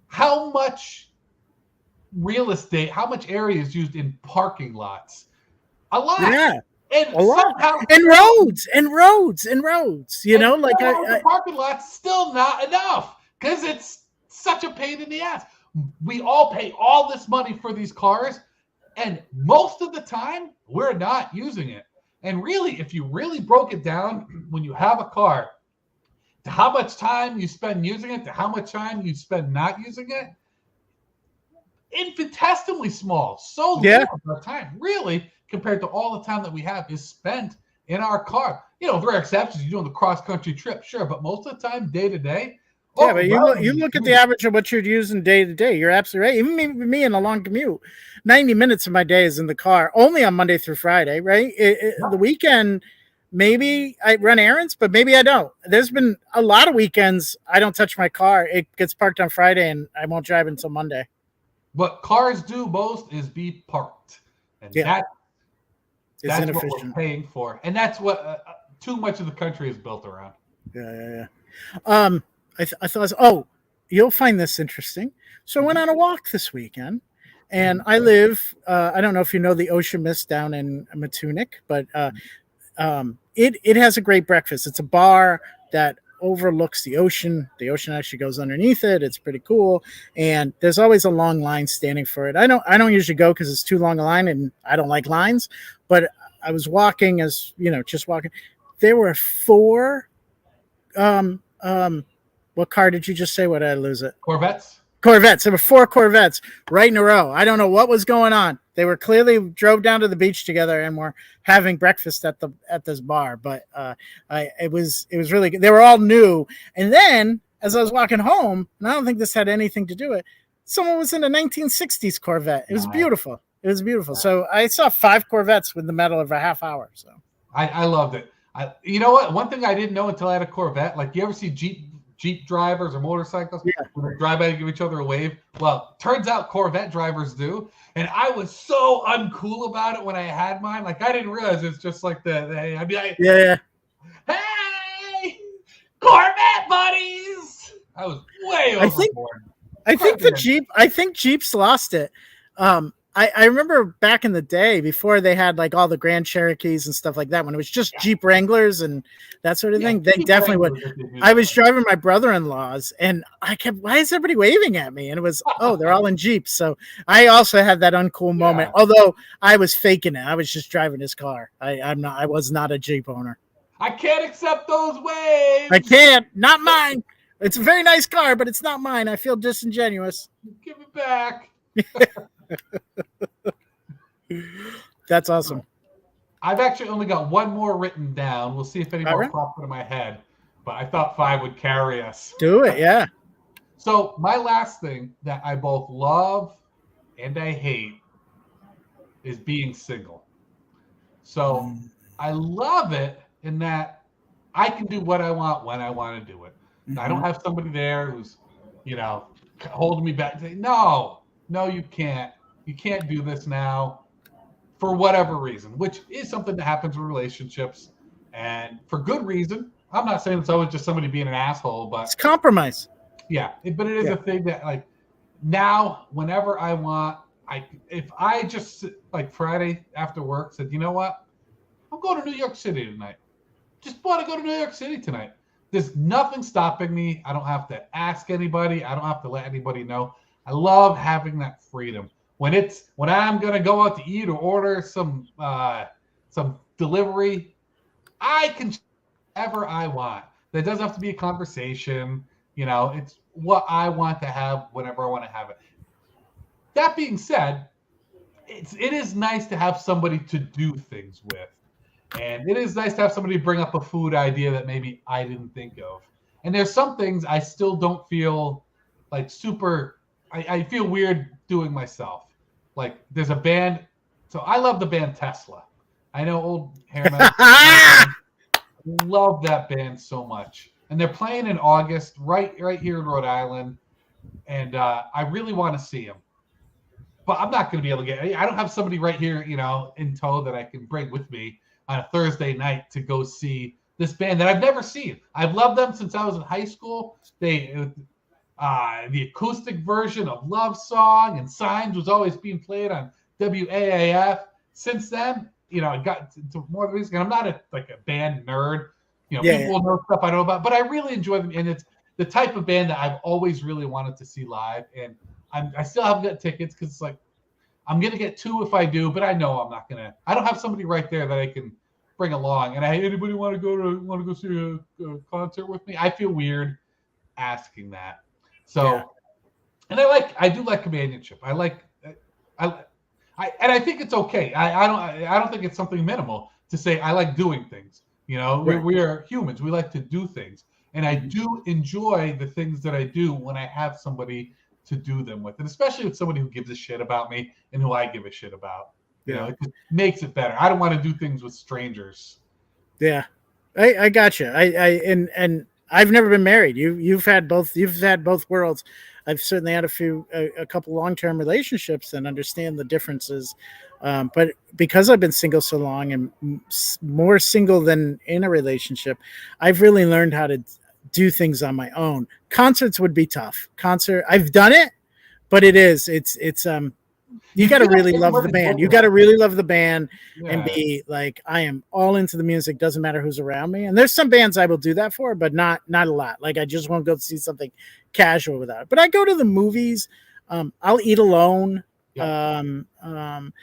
how much real estate, how much area is used in parking lots? A lot. Yeah. And a lot. somehow, and roads. You know, like the parking lot's still not enough because it's such a pain in the ass. We all pay all this money for these cars, and most of the time we're not using it. And really, if you really broke it down, when you have a car, to how much time you spend using it, to how much time you spend not using it, infinitesimally small. So little of our time, really, compared to all the time that we have, is spent in our car. You know, there are exceptions. You're doing the cross-country trip, sure, but most of the time, day to day. Yeah, but you look at the average of what you're using day to day. You're absolutely right. Even me in a long commute, 90 minutes of my day is in the car, only on Monday through Friday, right? The weekend, maybe I run errands, but maybe I don't. There's been a lot of weekends I don't touch my car. It gets parked on Friday, and I won't drive until Monday. What cars do most is be parked, and that's what we're paying for, and that's what too much of the country is built around. Yeah. I thought, you'll find this interesting. So I went on a walk this weekend, and I live, I don't know if you know the Ocean Mist down in Matunic, but it has a great breakfast. It's a bar that overlooks the ocean. The ocean actually goes underneath it. It's pretty cool. And there's always a long line standing for it. I don't usually go because it's too long a line, and I don't like lines. But I was walking, just walking. There were 4 what car did you just say? What did I lose it? Corvettes. There were 4 Corvettes right in a row. I don't know what was going on. They were clearly drove down to the beach together and were having breakfast at this bar. But it was really good. They were all new. And then as I was walking home, and I don't think this had anything to do with it, someone was in a 1960s Corvette. It was beautiful. It was beautiful. So I saw 5 Corvettes with the medal of a half hour. So I loved it. You know what? One thing I didn't know until I had a Corvette, like you ever see Jeep drivers or motorcycles when they drive by and give each other a wave? Well, turns out Corvette drivers do. And I was so uncool about it when I had mine. Like I didn't realize it's just like I'd be like, hey, Corvette buddies. I was way overboard. I think Jeeps lost it. I remember back in the day before they had like all the Grand Cherokees and stuff like that, when it was just Jeep Wranglers and that sort of thing. They definitely would. I was driving my brother-in-law's, and I kept, why is everybody waving at me? And it was, they're all in Jeeps. So I also had that uncool moment, although I was faking it. I was just driving his car. I was not a Jeep owner. I can't accept those waves. I can't. Not mine. It's a very nice car, but it's not mine. I feel disingenuous. Give it back. That's awesome. I've actually only got one more written down. We'll see if any more pop into my head, but I thought 5 would carry us. Do it, yeah. So my last thing that I both love and I hate is being single. So I love it in that I can do what I want when I want to do it. I don't have somebody there who's, holding me back and saying, no, you can't. You can't do this now for whatever reason, which is something that happens in relationships. and for good reason. I'm not saying it's always just somebody being an asshole, It's but compromise. yeah, but it is Yeah. a thing that like now, whenever I want, if I just like Friday after work said, you know what, I'm going to New York City tonight. Just want to go to New York City tonight. There's nothing stopping me. I don't have to ask anybody. I don't have to let anybody know. I love having that freedom. When I'm gonna go out to eat or order some delivery, I can whatever I want. There doesn't have to be a conversation. It's what I want to have whenever I want to have it. That being said, it is nice to have somebody to do things with. And it is nice to have somebody bring up a food idea that maybe I didn't think of. And there's some things I still don't feel like super, I feel weird doing myself. Like there's a band, so I love the band Tesla. I know old hair metal. Love that band so much. And they're playing in August right here in Rhode Island. And I really want to see them. But I'm not going to be able to I don't have somebody right here, in tow that I can bring with me on a Thursday night to go see this band that I've never seen. I've loved them since I was in high school. The acoustic version of Love Song and Signs was always being played on WAAF. Since then, I got to more of the music. And I'm not a band nerd. People will know stuff I know about, but I really enjoy them. And it's the type of band that I've always really wanted to see live. And I still haven't got tickets because it's like I'm gonna get two if I do, but I know I'm not gonna. I don't have somebody right there that I can bring along. And anybody want to go see a concert with me? I feel weird asking that. So, and I do like companionship. I think it's okay. I don't think it's something minimal to say I like doing things. We are humans. We like to do things, and I do enjoy the things that I do when I have somebody to do them with, and especially with somebody who gives a shit about me and who I give a shit about. It just makes it better. I don't want to do things with strangers. Yeah, I got you. And I've never been married. You've had both. You've had both worlds. I've certainly had a couple long-term relationships and understand the differences. But because I've been single so long and more single than in a relationship, I've really learned how to do things on my own. Concerts would be tough. I've done it, but it's you got to really love the band. You got to really love the band and be like, I am all into the music. Doesn't matter who's around me. And there's some bands I will do that for, but not a lot. Like I just won't go see something casual without it. But I go to the movies. I'll eat alone. And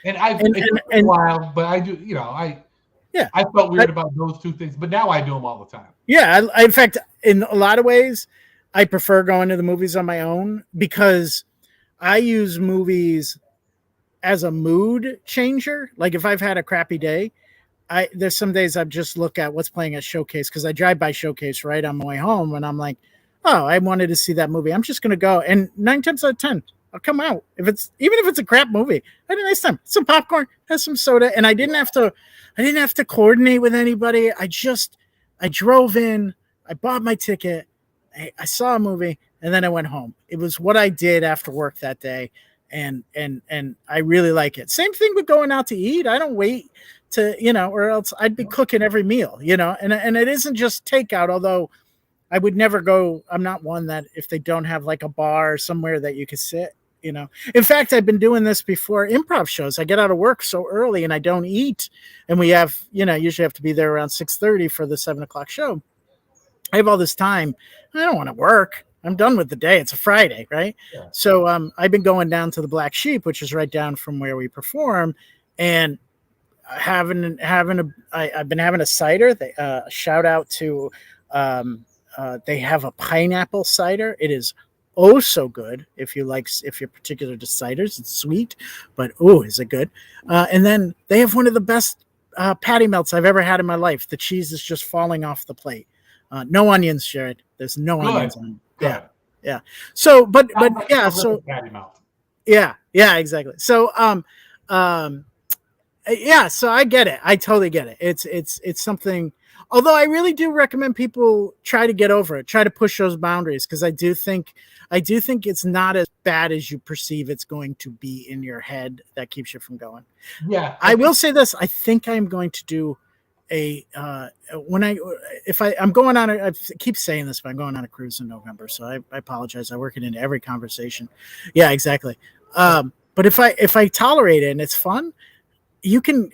it took a while, but I do. I felt weird about those two things, but now I do them all the time. Yeah, in fact, in a lot of ways, I prefer going to the movies on my own because I use movies as a mood changer. Like if I've had a crappy day, there's some days I just look at what's playing at Showcase because I drive by Showcase right on my way home, and I'm like, oh, I wanted to see that movie. I'm just gonna go, and 9 times out of 10, I'll come out. Even if it's a crap movie, I had a nice time. Some popcorn, has some soda, and I didn't have to coordinate with anybody. I drove in, I bought my ticket, I saw a movie, and then I went home. It was what I did after work that day, and I really like it. Same thing with going out to eat. I don't wait to, or else I'd be cooking every meal, and it isn't just takeout, although I would never go. I'm not one that if they don't have like a bar or somewhere that you could sit, In fact, I've been doing this before improv shows. I get out of work so early and I don't eat. And we have, usually have to be there around 6:30 for the 7:00 show. I have all this time. I don't want to work. I'm done with the day. It's a Friday, right? Yeah. So I've been going down to the Black Sheep, which is right down from where we perform, and I've been having a cider. Shout out to they have a pineapple cider. It is so good if you're particular to ciders. It's sweet, but is it good? And then they have one of the best patty melts I've ever had in my life. The cheese is just falling off the plate. No onions, Jerrod. There's no onions on it. Yeah. So, but yeah. So patty melt. Yeah, exactly. So, yeah. So I get it. I totally get it. It's something. Although I really do recommend people try to get over it, try to push those boundaries, because I do think it's not as bad as you perceive it's going to be in your head that keeps you from going. Yeah. I will say this. I think I'm going to do I'm going on I keep saying this, but I'm going on a cruise in November, so I apologize. I work it into every conversation. Yeah, exactly. But if I tolerate it and it's fun, you can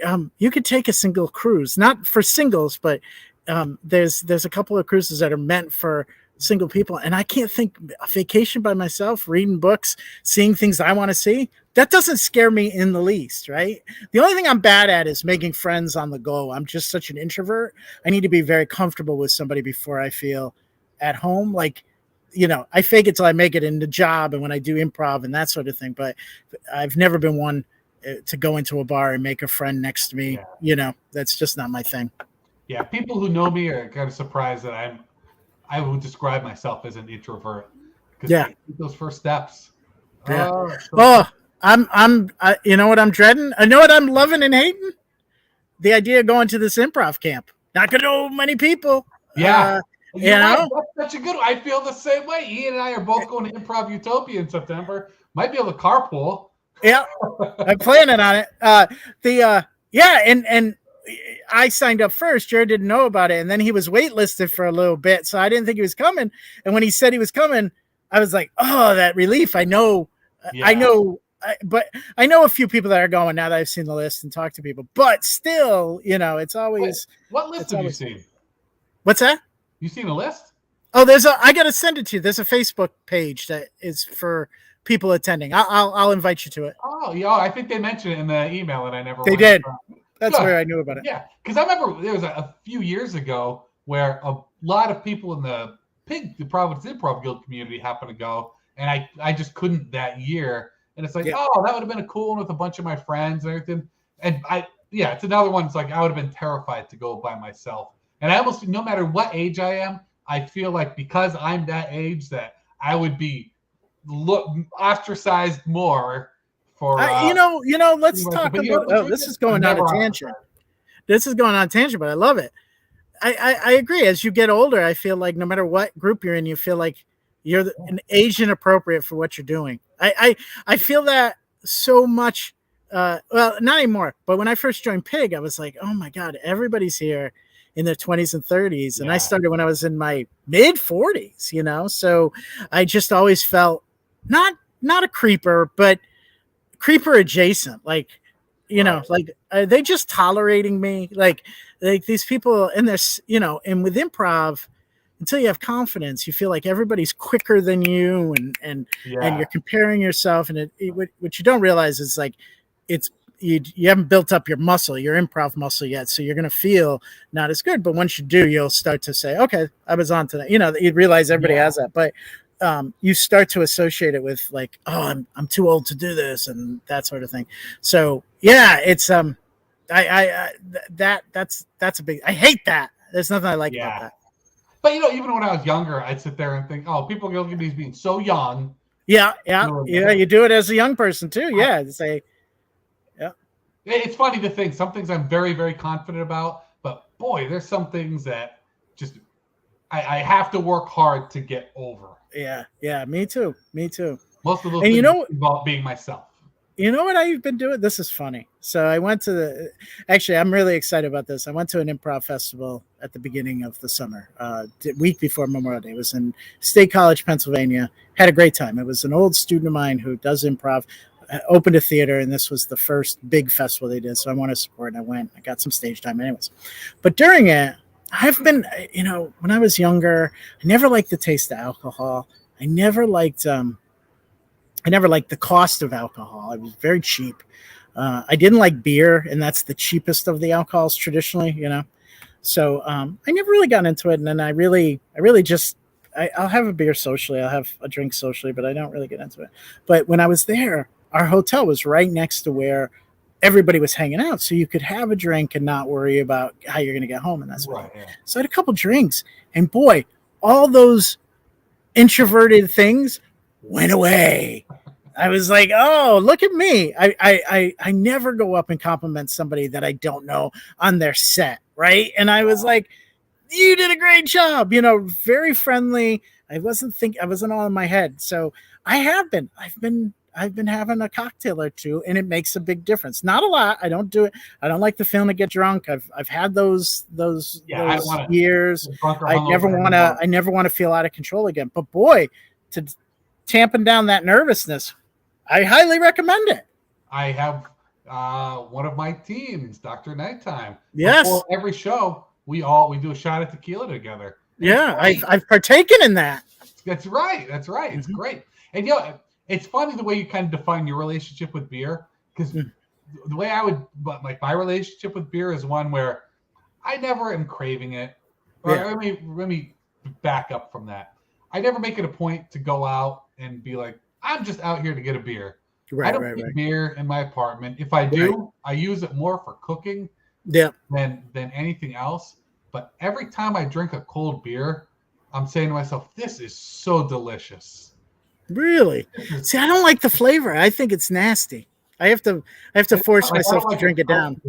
take a single cruise, not for singles, but there's a couple of cruises that are meant for single people, and I can't think a vacation by myself, reading books, seeing things I want to see. That doesn't scare me in the least, right? The only thing I'm bad at is making friends on the go. I'm just such an introvert. I need to be very comfortable with somebody before I feel at home. Like, I fake it till I make it in the job and when I do improv and that sort of thing. But I've never been one to go into a bar and make a friend next to me. Yeah. That's just not my thing. Yeah, people who know me are kind of surprised that I would describe myself as an introvert because I take those first steps. Yeah. You know what I'm dreading? I know what I'm loving and hating? The idea of going to this improv camp. Not going to know many people. Yeah. That's such a good one. I feel the same way. Ian and I are both going to Improv Utopia in September. Might be able to carpool. Yeah, I'm planning on it. And I signed up first. Jerrod didn't know about it, and then he was waitlisted for a little bit, so I didn't think he was coming. And when he said he was coming, I was like, "Oh, that relief!" I know, but I know a few people that are going now that I've seen the list and talked to people. But still, it's always. What list have you seen? What's that? You seen a list? Oh, I got to send it to you. There's a Facebook page that is for people attending. I'll invite you to it. Oh, yeah. I think they mentioned it in the email, and I never. They did. That's where I knew about it. Yeah, because I remember there was a few years ago where a lot of people in the Providence Improv Guild community happened to go, and I just couldn't that year. And it's like, oh, that would have been a cool one with a bunch of my friends and everything. And it's another one. It's like I would have been terrified to go by myself. And I almost, no matter what age I am, I feel like because I'm that age that I would be ostracized more. Let's talk about. This is going on a tangent. This is going on a tangent, but I love it. I agree. As you get older, I feel like no matter what group you're in, you feel like you're an age inappropriate for what you're doing. I feel that so much. Well, not anymore. But when I first joined Pig, I was like, oh my God, everybody's here in their 20s and 30s, and I started when I was in my mid 40s. So I just always felt not a creeper, but creeper adjacent, like are they just tolerating me, like these people in this, and with improv, until you have confidence, you feel like everybody's quicker than you, and you're comparing yourself, and what you don't realize is like you haven't built up your improv muscle yet, so you're going to feel not as good, but once you do, you'll start to say, okay, I was on to that. You realize everybody has that, but you start to associate it with like, oh, I'm too old to do this and that sort of thing. So it's that's a big. I hate that. There's nothing I like about that. But even when I was younger, I'd sit there and think, oh, people look at me as being so young. Yeah. You do it as a young person too. It's funny to think some things I'm very, very confident about, but boy, there's some things that just I have to work hard to get over. Yeah, me too. Most of those things involve being myself. You know what I've been doing? This is funny. So I went to actually, I'm really excited about this. I went to an improv festival at the beginning of the summer, week before Memorial Day. It was in State College, Pennsylvania. Had a great time. It was an old student of mine who does improv, opened a theater, and this was the first big festival they did. So I wanted to support, and I went. I got some stage time anyways. But during it, I've been, when I was younger, I never liked the taste of alcohol. I never liked the cost of alcohol. It was very cheap. I didn't like beer, and that's the cheapest of the alcohols traditionally, So I never really got into it, and then I really just I'll have a beer socially, I'll have a drink socially, but I don't really get into it. But when I was there, our hotel was right next to where everybody was hanging out, so you could have a drink and not worry about how you're going to get home and that's right. So I had a couple drinks, and boy, all those introverted things went away. I was like, oh, look at me. I never go up and compliment somebody that I don't know on their set, right? And I was like, you did a great job, very friendly. I wasn't all in my head. So I've been I've been having a cocktail or two, and it makes a big difference. Not a lot. I don't do it. I don't like the feeling to get drunk. I've had those Yeah, I don't want to years. get drunk or I never hungover want to. anymore. I never want to feel out of control again. But boy, to tamping down that nervousness, I highly recommend it. I have one of my teams, Dr. Nighttime. Yes. Before every show, we do a shot of tequila together. Yeah, I've partaken in that. That's right. That's right. It's great. And it's funny the way you kind of define your relationship with beer, because the way I would like my relationship with beer is one where I never am craving it. Or let me back up from that. I never make it a point to go out and be like, I'm just out here to get a beer. Right, I don't get beer in my apartment. If I do, I use it more for cooking than anything else. But every time I drink a cold beer, I'm saying to myself, this is so delicious. Really? See, I don't like the flavor. I think it's nasty. I have to force myself to drink it down.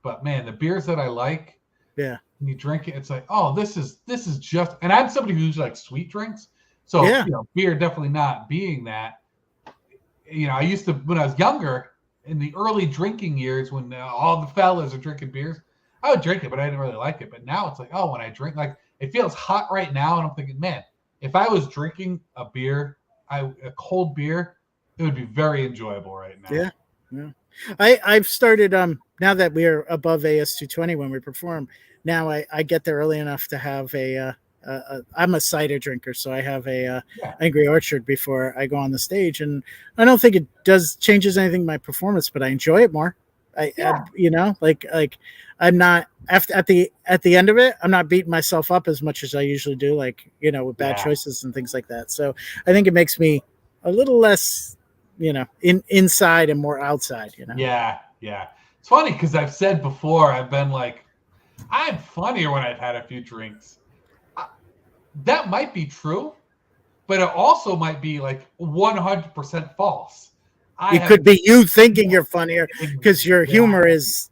But man, the beers that I like, when you drink it, it's like, oh, this is just. And I'm somebody who's like sweet drinks, so beer definitely not being that. I used to, when I was younger, in the early drinking years, when all the fellas are drinking beers, I would drink it, but I didn't really like it. But now it's like, oh, when I drink, like it feels hot right now, and I'm thinking, man, if I was drinking a beer, a cold beer, it would be very enjoyable right now. Yeah. I've started now that we're above AS220 when we perform. Now I get there early enough to have I'm a cider drinker, so I have Angry Orchard before I go on the stage, and I don't think it changes anything in my performance, but I enjoy it more. I'm not at the end of it, I'm not beating myself up as much as I usually do, with bad choices and things like that. So I think it makes me a little less, inside and more outside. Yeah. It's funny because I've said before, I've been like, I'm funnier when I've had a few drinks. That might be true, but it also might be like 100% false. It could be you thinking you're funnier because your humor is,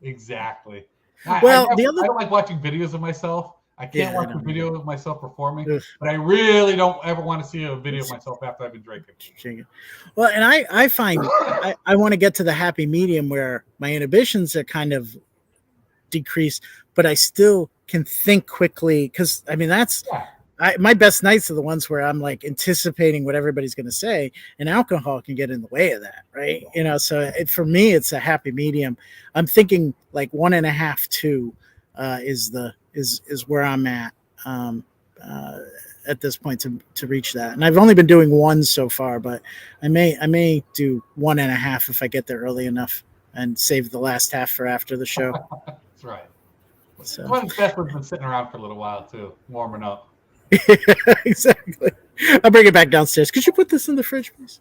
Exactly. I don't like watching videos of myself. I can't watch a video of myself performing, but I really don't ever want to see a video of myself after I've been drinking. Well, and I find I want to get to the happy medium where my inhibitions are kind of decreased, but I still can think quickly, because my best nights are the ones where I'm like anticipating what everybody's going to say, and alcohol can get in the way of that, right? So for me, it's a happy medium. I'm thinking like 1.5, 2 is where I'm at this point to reach that. And I've only been doing 1 so far, but I may do 1.5 if I get there early enough and save the last half for after the show. That's right. So. Beth's been sitting around for a little while too, warming up. Exactly. I'll bring it back downstairs. Could you put this in the fridge, please?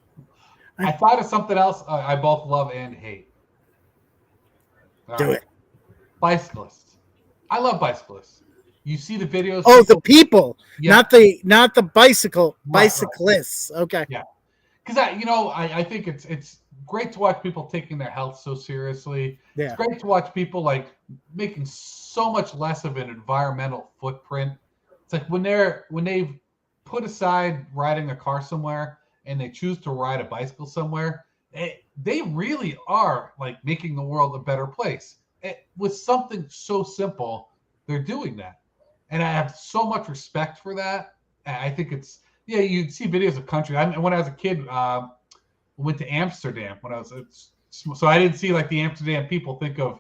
I thought of something else I both love and hate. Do it. Bicyclists. I love bicyclists. You see the videos. Oh, the people, not the bicycle. Bicyclists. Right. Okay. Yeah, because I think it's great to watch people taking their health so seriously. Yeah. It's great to watch people like making so much less of an environmental footprint. It's like when they've put aside riding a car somewhere and they choose to ride a bicycle somewhere, they really are like making the world a better place. With something so simple, they're doing that. And I have so much respect for that. I think it's, you see videos of country. When I was a kid, went to Amsterdam so I didn't see like the Amsterdam people think of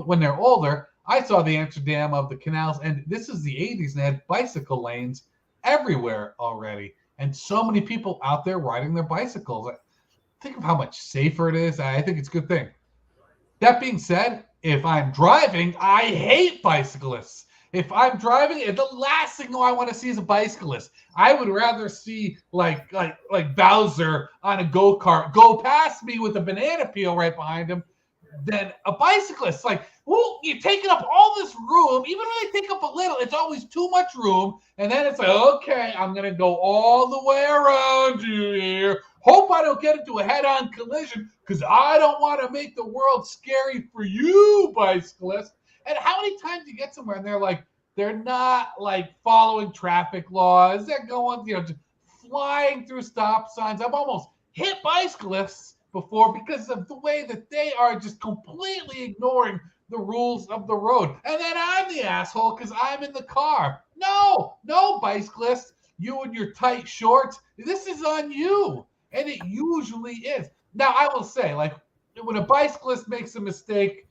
when they're older. I saw the Amsterdam of the canals, and this is the 80s, and they had bicycle lanes everywhere already. And so many people out there riding their bicycles. Think of how much safer it is. I think it's a good thing. That being said, if I'm driving, I hate bicyclists. If I'm driving, the last thing I want to see is a bicyclist. I would rather see like Bowser on a go-kart go past me with a banana peel right behind him than a bicyclist. Like, well, you're taking up all this room. Even when they take up a little, it's always too much room. And then it's like, okay, I'm going to go all the way around you here. Hope I don't get into a head-on collision because I don't want to make the world scary for you, bicyclists. And how many times you get somewhere and they're not like following traffic laws. They're going, flying through stop signs. I'm almost hit bicyclists before because of the way that they are just completely ignoring the rules of the road. And then I'm the asshole because I'm in the car. No, bicyclist, you and your tight shorts, this is on you. And it usually is. Now, I will say, like, when a bicyclist makes a mistake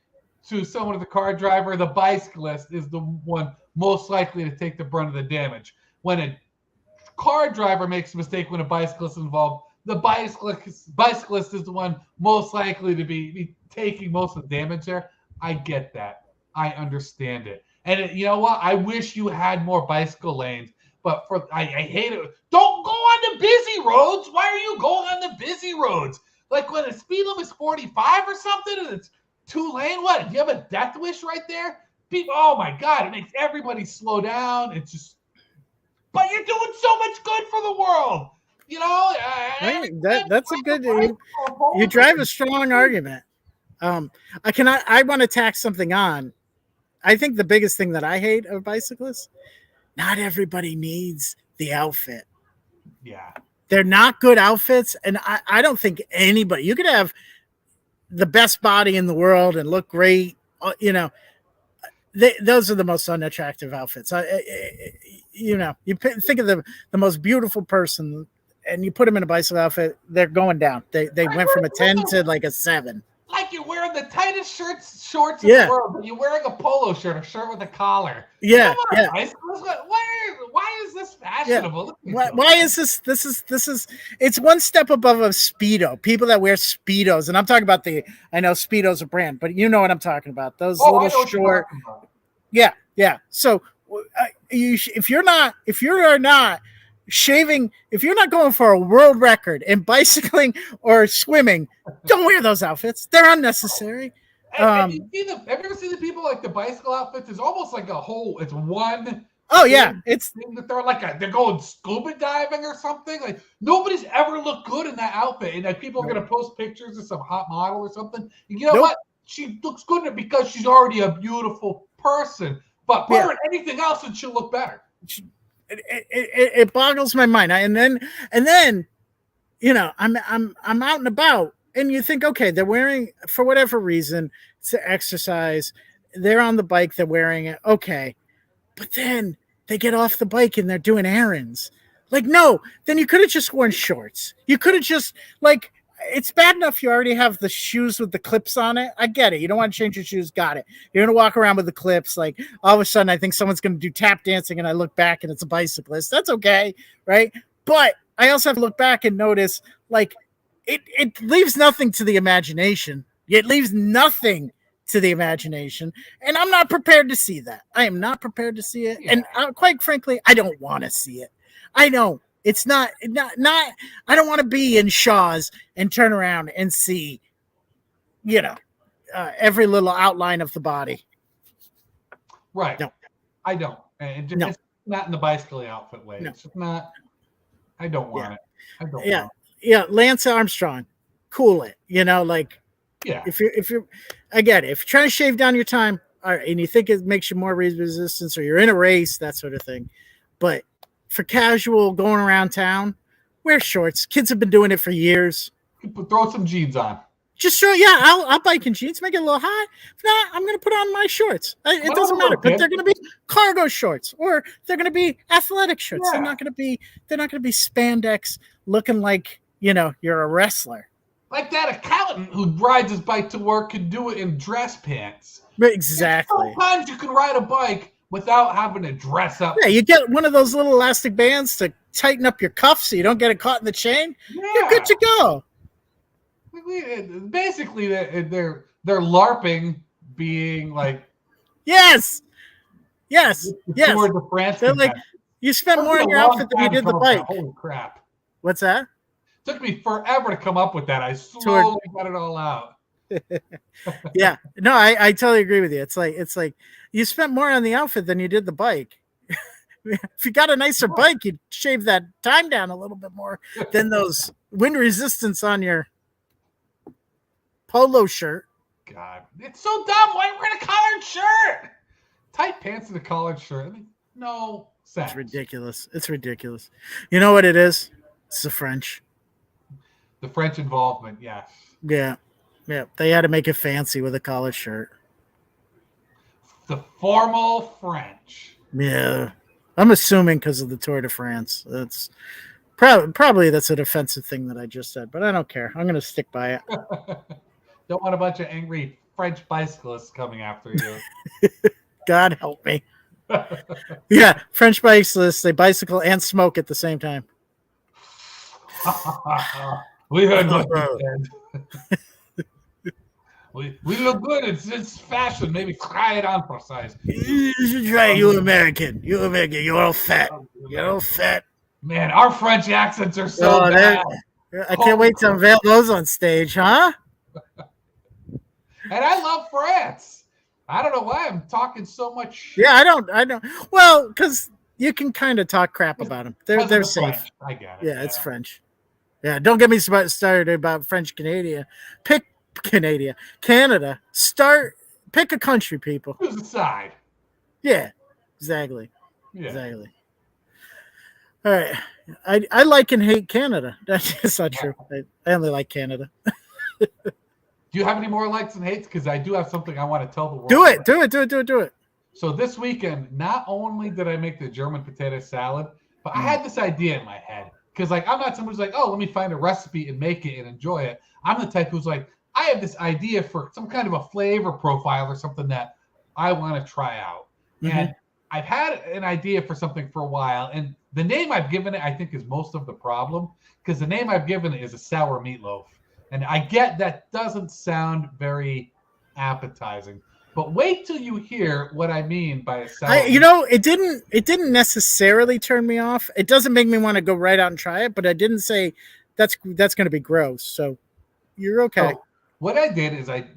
to someone of the car driver, the bicyclist is the one most likely to take the brunt of the damage. When a car driver makes a mistake when a bicyclist is involved, the bicyclist is the one most likely to be taking most of the damage there. I get that. I understand it. And you know what? I wish you had more bicycle lanes, but I hate it. Don't go on the busy roads. Why are you going on the busy roads? Like when the speed limit is 45 or something and it's 2-lane, what? Do you have a death wish right there? People, oh my God, it makes everybody slow down. It's just, but you're doing so much good for the world. You know, right? That's a good. You drive a strong argument. I want to tack something on. I think the biggest thing that I hate of bicyclists, not everybody needs the outfit. Yeah, they're not good outfits, and I don't think anybody. You could have the best body in the world and look great. You know, those are the most unattractive outfits. You know, you think of the most beautiful person, and you put them in a bicycle outfit, they're going down. They went from a 10 to like a 7. Like you're wearing the tightest shorts in the world, but you're wearing a polo shirt, a shirt with a collar. Yeah, Why is this fashionable? Yeah. Why is this? This is. It's one step above a Speedo. People that wear Speedos, and I'm talking about I know Speedo's a brand, but you know what I'm talking about. Those little short. Yeah. So if you're not shaving, if you're not going for a world record in bicycling or swimming, don't wear those outfits. They're unnecessary. Have you ever seen the people like the bicycle outfits? It's almost like it's one. Oh yeah, it's they're going scuba diving or something. Like nobody's ever looked good in that outfit, and like people are gonna post pictures of some hot model or something. And you know what? She looks good in it because she's already a beautiful person. But put her in anything else, and she'll look better. It boggles my mind. And then, you know, I'm out and about, and you think, okay, they're wearing, for whatever reason, it's to exercise. They're on the bike, they're wearing it, okay, but then they get off the bike and they're doing errands. Like, no, then you could have just worn shorts. You could have just like. It's bad enough you already have the shoes with the clips on it. I get it. You don't want to change your shoes. Got it. You're going to walk around with the clips. Like all of a sudden, I think someone's going to do tap dancing and I look back and it's a bicyclist. That's okay. Right. But I also have to look back and notice like it leaves nothing to the imagination. It leaves nothing to the imagination. And I'm not prepared to see that. I am not prepared to see it. Yeah. And quite frankly, I don't want to see it. I don't. It's not. I don't want to be in Shaw's and turn around and see, you know, every little outline of the body. Right. No, I don't. It's not in the bicycle outfit way. No. It's just not. I don't want it. I don't. Yeah. Want it. Yeah. Lance Armstrong, cool it. You know, like. Yeah. If you're, I get it. If you're trying to shave down your time, all right, and you think it makes you more resistance, or you're in a race, that sort of thing, but. For casual going around town, wear shorts. Kids have been doing it for years. Throw some jeans on. Just show, I'll bike in jeans, make it a little hot. If not, I'm going to put on my shorts. It doesn't matter, but they're going to be cargo shorts or they're going to be athletic shorts. Yeah. They're not going to be spandex looking like, you know, you're a wrestler. Like that accountant who rides his bike to work can do it in dress pants. Exactly. And sometimes you can ride a bike without having to dress up. Yeah, you get one of those little elastic bands to tighten up your cuffs so you don't get it caught in the chain. Yeah. You're good to go. Basically, they're LARPing being like... Yes. They're like, you spent more on your outfit than you did the bike. Holy crap. What's that? Took me forever to come up with that. I slowly got it all out. Yeah, no, I totally agree with you. It's like you spent more on the outfit than you did the bike. If you got a nicer bike, you'd shave that time down a little bit more than those wind resistance on your polo shirt. God, it's so dumb. Why are you wearing a collared shirt? Tight pants and a collared shirt. I mean, no sense. It's ridiculous. You know what it is? It's the French. The French involvement, yes. Yeah. Yeah. They had to make it fancy with a collared shirt. The formal French. Yeah. I'm assuming because of the Tour de France. That's probably that's an offensive thing that I just said, but I don't care. I'm going to stick by it. Don't want a bunch of angry French bicyclists coming after you. God help me. Yeah, French bicyclists, they bicycle and smoke at the same time. We heard what you said. we look good. It's fashion. Maybe try it on for size. You should try it, you American. You American. You're all fat. You're all fat. Man, our French accents are so bad. I can't wait to unveil those on stage, huh? And I love France. I don't know why I'm talking so much shit. Yeah, I don't. Well, because you can kind of talk crap about them. They're safe. French. I get it. Yeah, it's French. Yeah, don't get me started about French Canada. Pick Canada. Pick a country, people. Choose a side. Yeah, exactly. Yeah. Exactly. All right. I like and hate Canada. That's not true. I only like Canada. Do you have any more likes and hates? Because I do have something I want to tell the world. Do it. So this weekend, not only did I make the German potato salad, but I had this idea in my head. Because I'm not someone who's like, oh, let me find a recipe and make it and enjoy it. I'm the type who's like, I have this idea for some kind of a flavor profile or something that I want to try out. Mm-hmm. And I've had an idea for something for a while. And the name I've given it, I think, is most of the problem. Because the name I've given it is a sour meatloaf. And I get that doesn't sound very appetizing. But wait till you hear what I mean by a sour meatloaf. It didn't necessarily turn me off. It doesn't make me want to go right out and try it, but I didn't say that's going to be gross. So you're okay. So what I did is I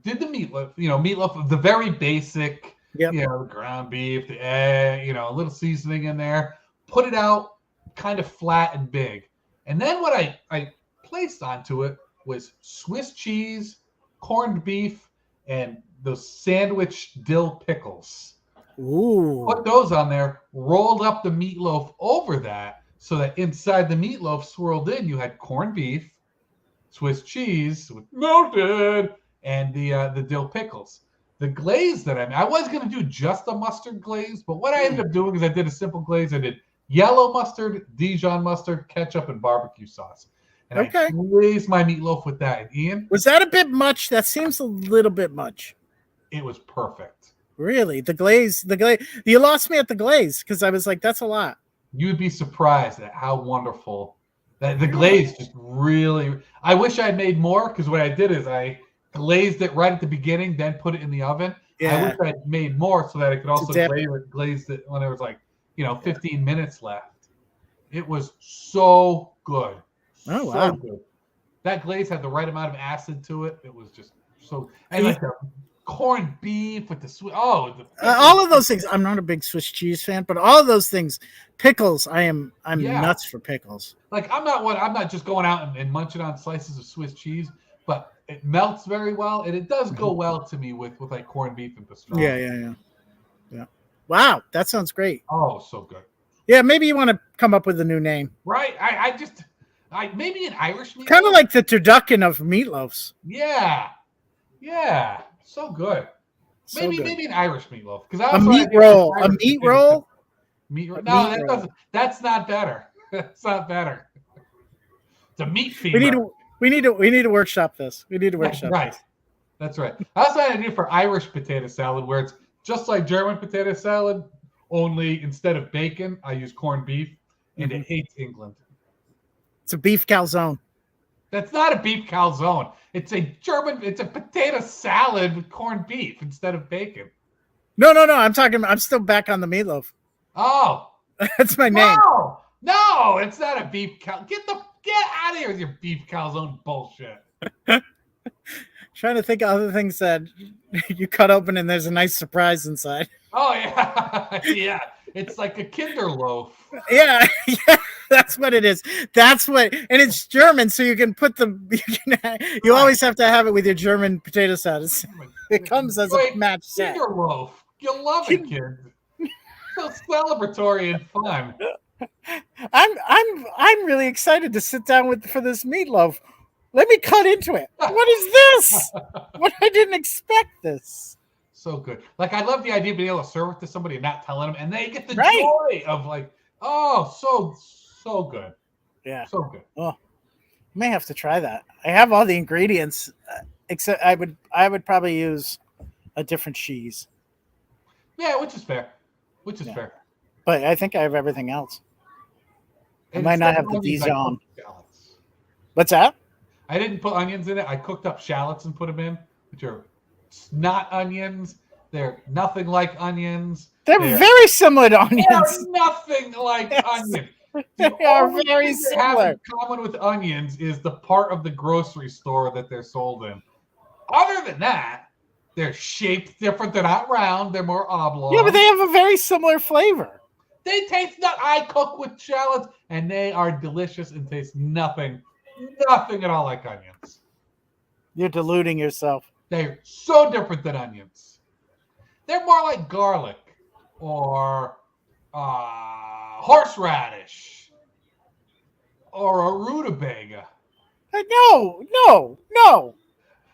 did the meatloaf, meatloaf of the very basic, ground beef, the egg, a little seasoning in there, put it out kind of flat and big. And then what I placed onto it was Swiss cheese, corned beef, and those sandwich dill pickles. Ooh. Put those on there, rolled up the meatloaf over that so that inside the meatloaf swirled in, you had corned beef, Swiss cheese with melted, and the dill pickles. The glaze that I was going to do just a mustard glaze, but what I ended up doing is I did a simple glaze. I did yellow mustard, Dijon mustard, ketchup, and barbecue sauce. And I glazed my meatloaf with that. And Ian? Was that a bit much? That seems a little bit much. It was perfect. Really? The glaze. You lost me at the glaze because I was like, that's a lot. You'd be surprised at how wonderful that the glaze just really. I wish I had made more because what I did is I glazed it right at the beginning, then put it in the oven. Yeah. I wish I had made more so that I could also glaze it when there was 15 minutes left. It was so good. Oh, wow. Good. That glaze had the right amount of acid to it. It was just so. And the corned beef with the sweet. Oh, all of those things. I'm not a big Swiss cheese fan, but all of those things, pickles. I'm nuts for pickles. I'm not just going out and munching on slices of Swiss cheese, but it melts very well, and it does go well to me with corned beef and pastrami. Yeah. Wow, that sounds great. Oh, so good. Yeah, maybe you want to come up with a new name. Right. Maybe an Irish meatloaf. Kind of like the turducken of meatloafs. Yeah. So good. Maybe an Irish meatloaf. A meat roll. A meat roll? No, that's not better. That's not better. It's a meat fever. We need to workshop this. Right. That's right. I also had an idea for Irish potato salad where it's just like German potato salad, only instead of bacon, I use corned beef, and it hates England. It's a beef calzone. That's not a beef calzone. It's a potato salad with corned beef instead of bacon. No. I'm still back on the meatloaf. Oh. That's my name. No, it's not a beef cal. Get out of here with your beef calzone bullshit. Trying to think of other things that you cut open and there's a nice surprise inside. Oh yeah. Yeah. It's like a Kinder loaf. Yeah, that's what it is. And it's German, so you can put you always have to have it with your German potato salad. It comes as a match set. Kinder loaf. You'll love it, kid. So celebratory and fun. I'm really excited to sit down for this meatloaf. Let me cut into it. What is this? What? I didn't expect this. So good. Like, I love the idea of being able to serve it to somebody and not telling them, and they get the Right. joy of like, oh, so good. Yeah. So good. Oh, I may have to try that. I have all the ingredients, except I would probably use a different cheese. Yeah, which is fair. Which is fair. But I think I have everything else. I And might not instead have of the onions, I Dijon. cooked shallots. What's that? I didn't put onions in it. I cooked up shallots and put them in, which are not onions. They're nothing like onions. They're very similar to onions. They're nothing like onions. They are very thing they have similar. in common with onions is the part of the grocery store that they're sold in. Other than that, they're shaped different. They're not round. They're more oblong. Yeah, but they have a very similar flavor. They taste not. I cook with shallots, and they are delicious and taste nothing at all like onions. You're deluding yourself. They're so different than onions. They're more like garlic or horseradish or a rutabaga. No.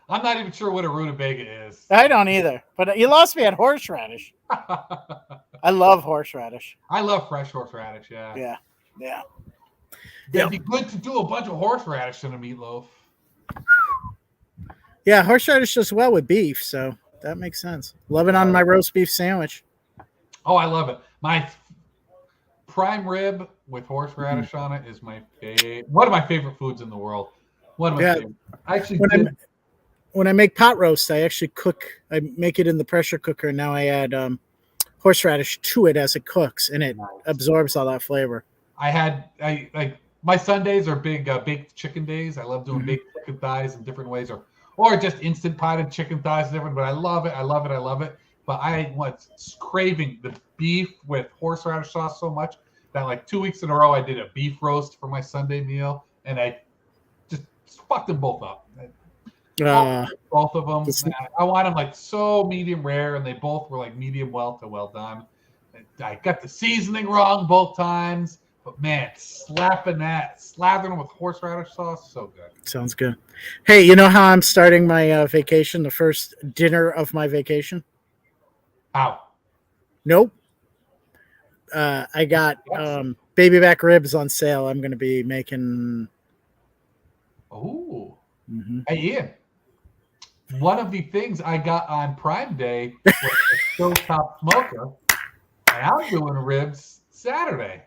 I'm not even sure what a rutabaga is. I don't either. But you lost me at horseradish. I love horseradish. I love fresh horseradish, Yeah. It'd be good to do a bunch of horseradish in a meatloaf. Yeah, horseradish does well with beef, so that makes sense. Love it on my roast beef sandwich. Oh, I love it. My prime rib with horseradish on it is my favorite. One of my favorite foods in the world. One of my favorite. I actually when I make pot roast, I actually I make it in the pressure cooker. And now I add horseradish to it as it cooks, and it absorbs all that flavor. I like my Sundays are big baked chicken days. I love doing baked chicken thighs in different ways, or just instant potted chicken thighs, different. But I love it. But I was craving the beef with horseradish sauce so much that like 2 weeks in a row I did a beef roast for my Sunday meal, and I just fucked them both up. Both of them. I want them like so medium rare, and they both were like medium well to well done. I got the seasoning wrong both times, but man, slathering them with horseradish sauce, so good. Sounds good. Hey, you know how I'm starting my vacation? The first dinner of my vacation. How? Nope. I got baby back ribs on sale. I'm going to be making. Oh. Hey, Ian. One of the things I got on Prime Day was a stovetop smoker, and I'm doing ribs Saturday.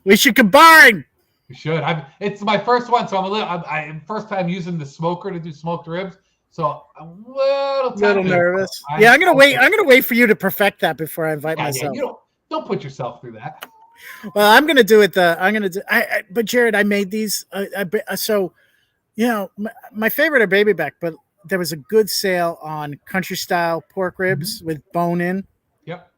We should combine. We should. It's my first one, so I'm first time using the smoker to do smoked ribs, so I'm a little nervous. Yeah, I'm gonna wait. I'm gonna wait for you to perfect that before I invite myself. You don't put yourself through that. Well, I'm gonna do it. But Jerrod, I made these. So, you know, my favorite are baby back, but there was a good sale on country style pork ribs with bone in. Yep.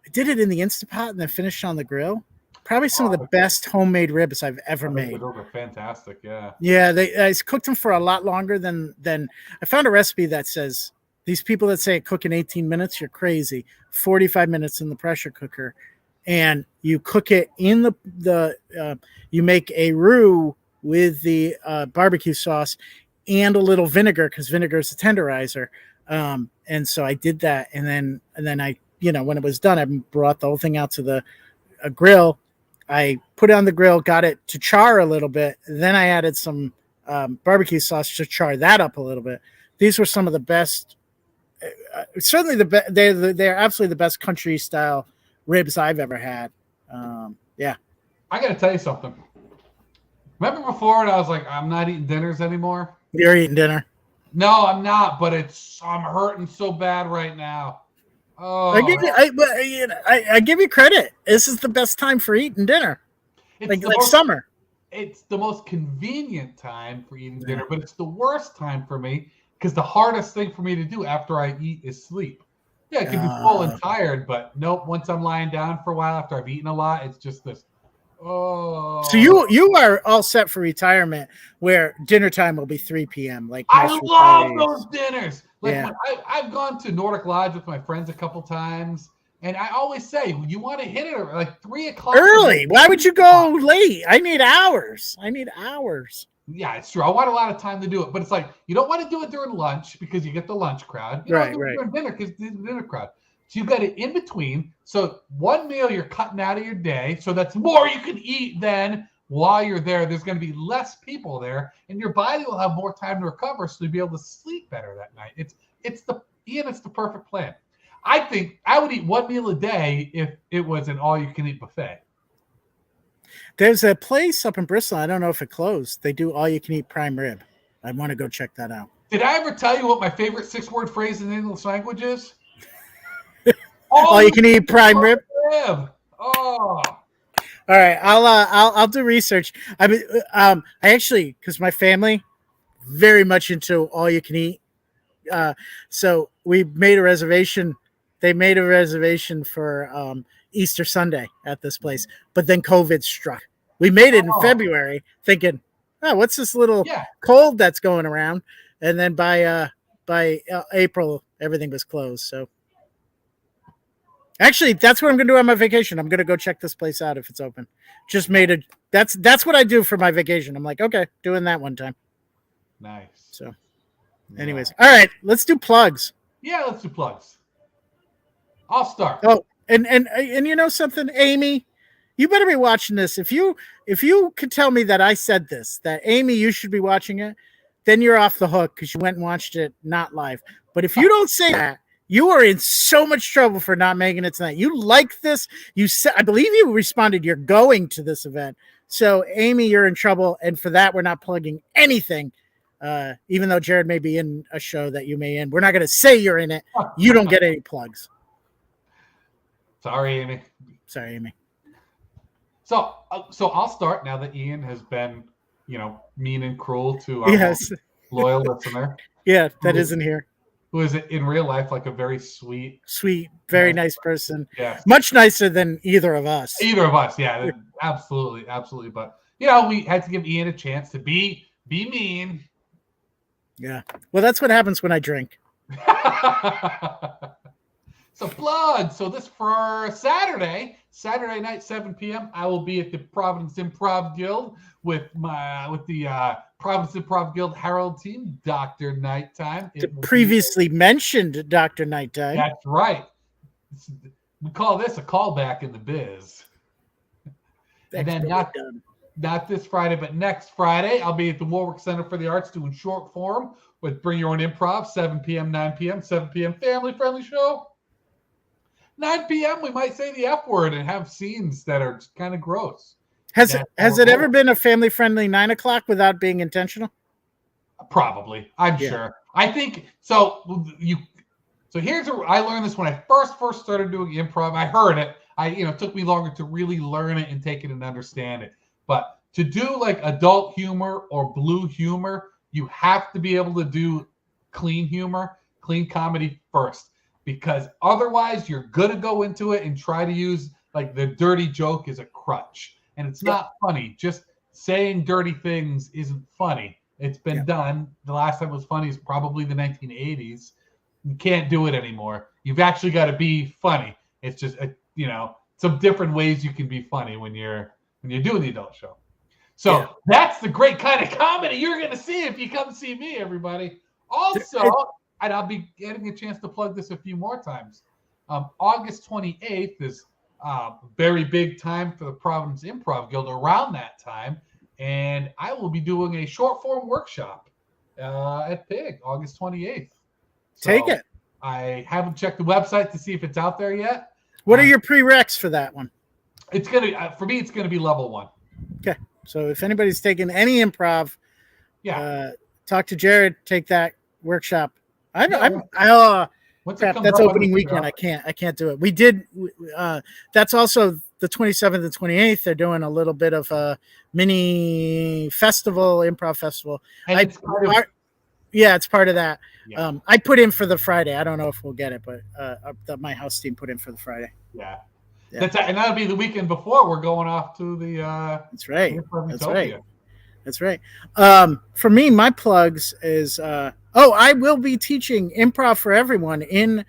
I did it in the Instapot and then finished on the grill. Probably some of the best homemade ribs I've ever made. Those are fantastic, yeah. Yeah, I cooked them for a lot longer than I found a recipe that says these people that say cook in 18 minutes, you're crazy. 45 minutes in the pressure cooker, and you cook it in the you make a roux with the barbecue sauce and a little vinegar, because vinegar is a tenderizer. And so I did that, and then I, when it was done, I brought the whole thing out to the grill. I put it on the grill, got it to char a little bit. Then I added some barbecue sauce to char that up a little bit. These were some of the best, certainly the best. They're absolutely the best country style ribs I've ever had. Yeah. I got to tell you something. Remember before, and I was like, I'm not eating dinners anymore. You're eating dinner. No, I'm not. But I'm hurting so bad right now. Oh, I give you credit. This is the best time for eating dinner. Like summer. It's the most convenient time for eating dinner, but it's the worst time for me because the hardest thing for me to do after I eat is sleep. Yeah, I can be full and tired, but nope. Once I'm lying down for a while after I've eaten a lot, it's just this. Oh. So you are all set for retirement, where dinner time will be 3 p.m. Like I love those dinners. Like when I've gone to Nordic Lodge with my friends a couple times, and I always say, you want to hit it at like 3 o'clock early. Why would you go late? I need hours. Yeah, it's true. I want a lot of time to do it, but it's like you don't want to do it during lunch because you get the lunch crowd. You don't do it during dinner because the dinner crowd. So you've got it in between. So one meal you're cutting out of your day, so that's more you can eat then while you're there. There's going to be less people there, and your body will have more time to recover, so you'll be able to sleep better that night. It's the perfect plan. I think I would eat one meal a day if it was an all-you-can-eat buffet. There's a place up in Bristol. I don't know if it closed. They do all-you-can-eat prime rib. I want to go check that out. Did I ever tell you what my favorite 6-word phrase in the English language is? All-you-can-eat prime rib. Oh. All right, I'll do research. I actually, because my family very much into all-you-can-eat. So we made a reservation. They made a reservation for Easter Sunday at this place, but then COVID struck. We made it in February thinking, oh, what's this little cold that's going around? And then by April, everything was closed. So actually, that's what I'm going to do on my vacation. I'm going to go check this place out if it's open. Just made it. That's what I do for my vacation. I'm like, okay, doing that one time. Nice. So anyways, all right, let's do plugs. Yeah, let's do plugs. I'll start. Oh, and you know something, Amy, you better be watching this. If you could tell me that I said this, that Amy, you should be watching it, then you're off the hook because you went and watched it not live. But if you don't say that, you are in so much trouble for not making it tonight. You like this. You said, I believe you responded, you're going to this event. So Amy, you're in trouble. And for that, we're not plugging anything. Even though Jerrod may be in a show that you may in, we're not going to say you're in it. You don't get any plugs. Sorry, Amy. So I'll start now that Ian has been, mean and cruel to our loyal listener. Yeah, that isn't here. Who is in real life like a very sweet, very nice person. Yeah, much nicer than either of us. Yeah, absolutely. But we had to give Ian a chance to be mean. Yeah. Well, that's what happens when I drink. So plug. So this for Saturday night, 7 p.m. I will be at the Providence Improv Guild with the Providence Improv Guild Herald team, Dr. Nighttime. Previously mentioned Dr. Nighttime. That's right. We call this a callback in the biz. And then not this Friday, but next Friday, I'll be at the Warwick Center for the Arts doing short form with Bring Your Own Improv, 7 p.m., 9 p.m., 7 p.m. family-friendly show. 9 p.m., we might say the F word and have scenes that are kind of gross. Has it ever been a family-friendly 9 o'clock without being intentional? Probably. I'm sure. I think so. So here's where I learned this when I first started doing improv. I heard it. It took me longer to really learn it and take it and understand it. But to do like adult humor or blue humor, you have to be able to do clean humor, clean comedy first. Because otherwise you're going to go into it and try to use like the dirty joke as a crutch. And it's not funny. Just saying dirty things isn't funny. It's been done. The last time it was funny is probably the 1980s. You can't do it anymore. You've actually got to be funny. It's just, some different ways you can be funny when you're doing the adult show. So that's the great kind of comedy you're going to see if you come see me, everybody. Also, and I'll be getting a chance to plug this a few more times. August 28th is a very big time for the Providence Improv Guild around that time. And I will be doing a short form workshop at PIG, August 28th. So take it. I haven't checked the website to see if it's out there yet. What are your prereqs for that one? It's going to, for me, it's going to be level 1. Okay. So if anybody's taking any improv, talk to Jerrod, take that workshop. That's opening weekend. I can't do it. We did. That's also the 27th and 28th. They're doing a little bit of a mini festival, improv festival. It's part of that. Yeah. I put in for the Friday. I don't know if we'll get it, but my house team put in for the Friday. Yeah. And that'll be the weekend before we're going off to the. That's right. That's right. For me, my plugs is. I will be teaching improv for everyone in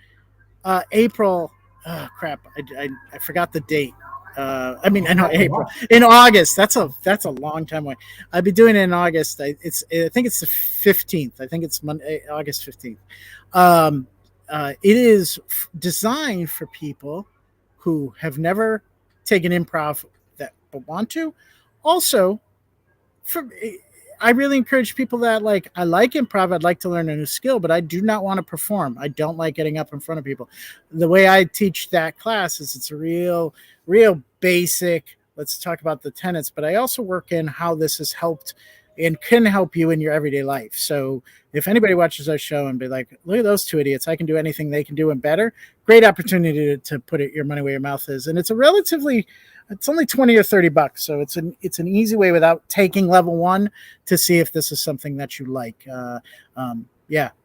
April. Oh crap! I forgot the date. I mean, I know April. In August. That's a long time away. I'll be doing it in August. I think it's the 15th. I think it's Monday, August 15th. It is designed for people who have never taken improv but want to. Also, I really encourage people that I like improv. I'd like to learn a new skill, but I do not want to perform. I don't like getting up in front of people. The way I teach that class is it's a real basic. Let's talk about the tenets, but I also work in how this has helped and can help you in your everyday life. So if anybody watches our show and be like, look at those two idiots, I can do anything they can do and better. Great opportunity to put your money where your mouth is. And it's it's only $20 or $30. So it's an easy way without taking level 1 to see if this is something that you like.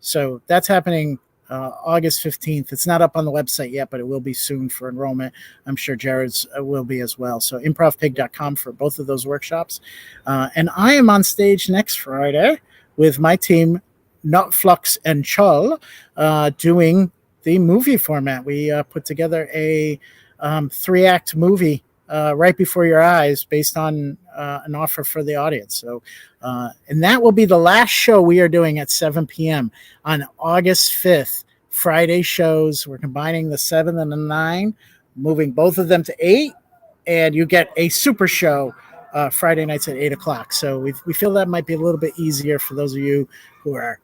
So that's happening August 15th. It's not up on the website yet, but it will be soon for enrollment. I'm sure Jerrod's will be as well. So improvpig.com for both of those workshops. And I am on stage next Friday with my team, Not Flux and Chull, doing the movie format. We put together a 3-act movie right before your eyes based on an offer for the audience. So, and that will be the last show we are doing at 7 p.m. on August 5th. Friday shows. We're combining the 7 and the 9, moving both of them to 8, and you get a super show Friday nights at 8 o'clock. So we feel that might be a little bit easier for those of you who are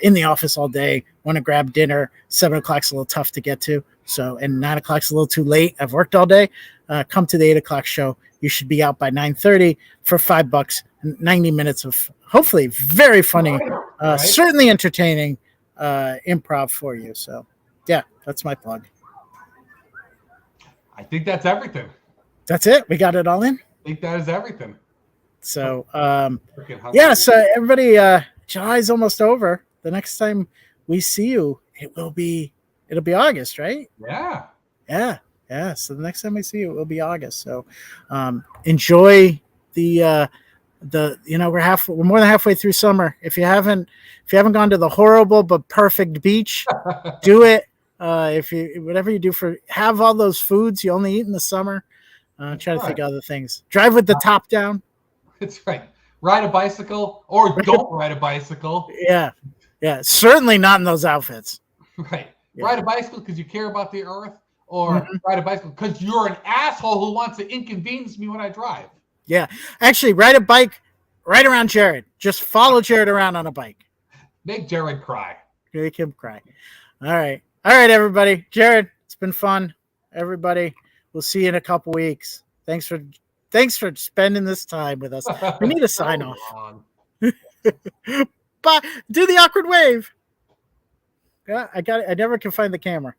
in the office all day, want to grab dinner. 7 o'clock's a little tough to get to. So, and 9 o'clock's a little too late. I've worked all day. Come to the 8 o'clock show. You should be out by 9:30 for $5. 90 minutes of hopefully very funny, certainly entertaining improv for you. So, yeah, that's my plug. I think that's everything. That's it. We got it all in. I think that is everything. So, so everybody, July's almost over. The next time we see you, it'll be August, right? Yeah. So the next time we see you, it will be August. So, enjoy we're more than halfway through summer. If you haven't gone to the horrible but perfect beach, do it. Whatever you do have all those foods you only eat in the summer. Try to think of other things. Drive with the top down. That's right. Ride a bicycle or don't ride a bicycle. Yeah. Certainly not in those outfits. Right. Yeah. Ride a bicycle because you care about the earth, or ride a bicycle because you're an asshole who wants to inconvenience me when I drive. Yeah. Actually, ride a bike right around Jerrod. Just follow Jerrod around on a bike. Make Jerrod cry. Make him cry. All right, everybody. Jerrod, it's been fun. Everybody, we'll see you in a couple weeks. Thanks for spending this time with us. We need a sign off. But do the awkward wave. Yeah, I never can find the camera.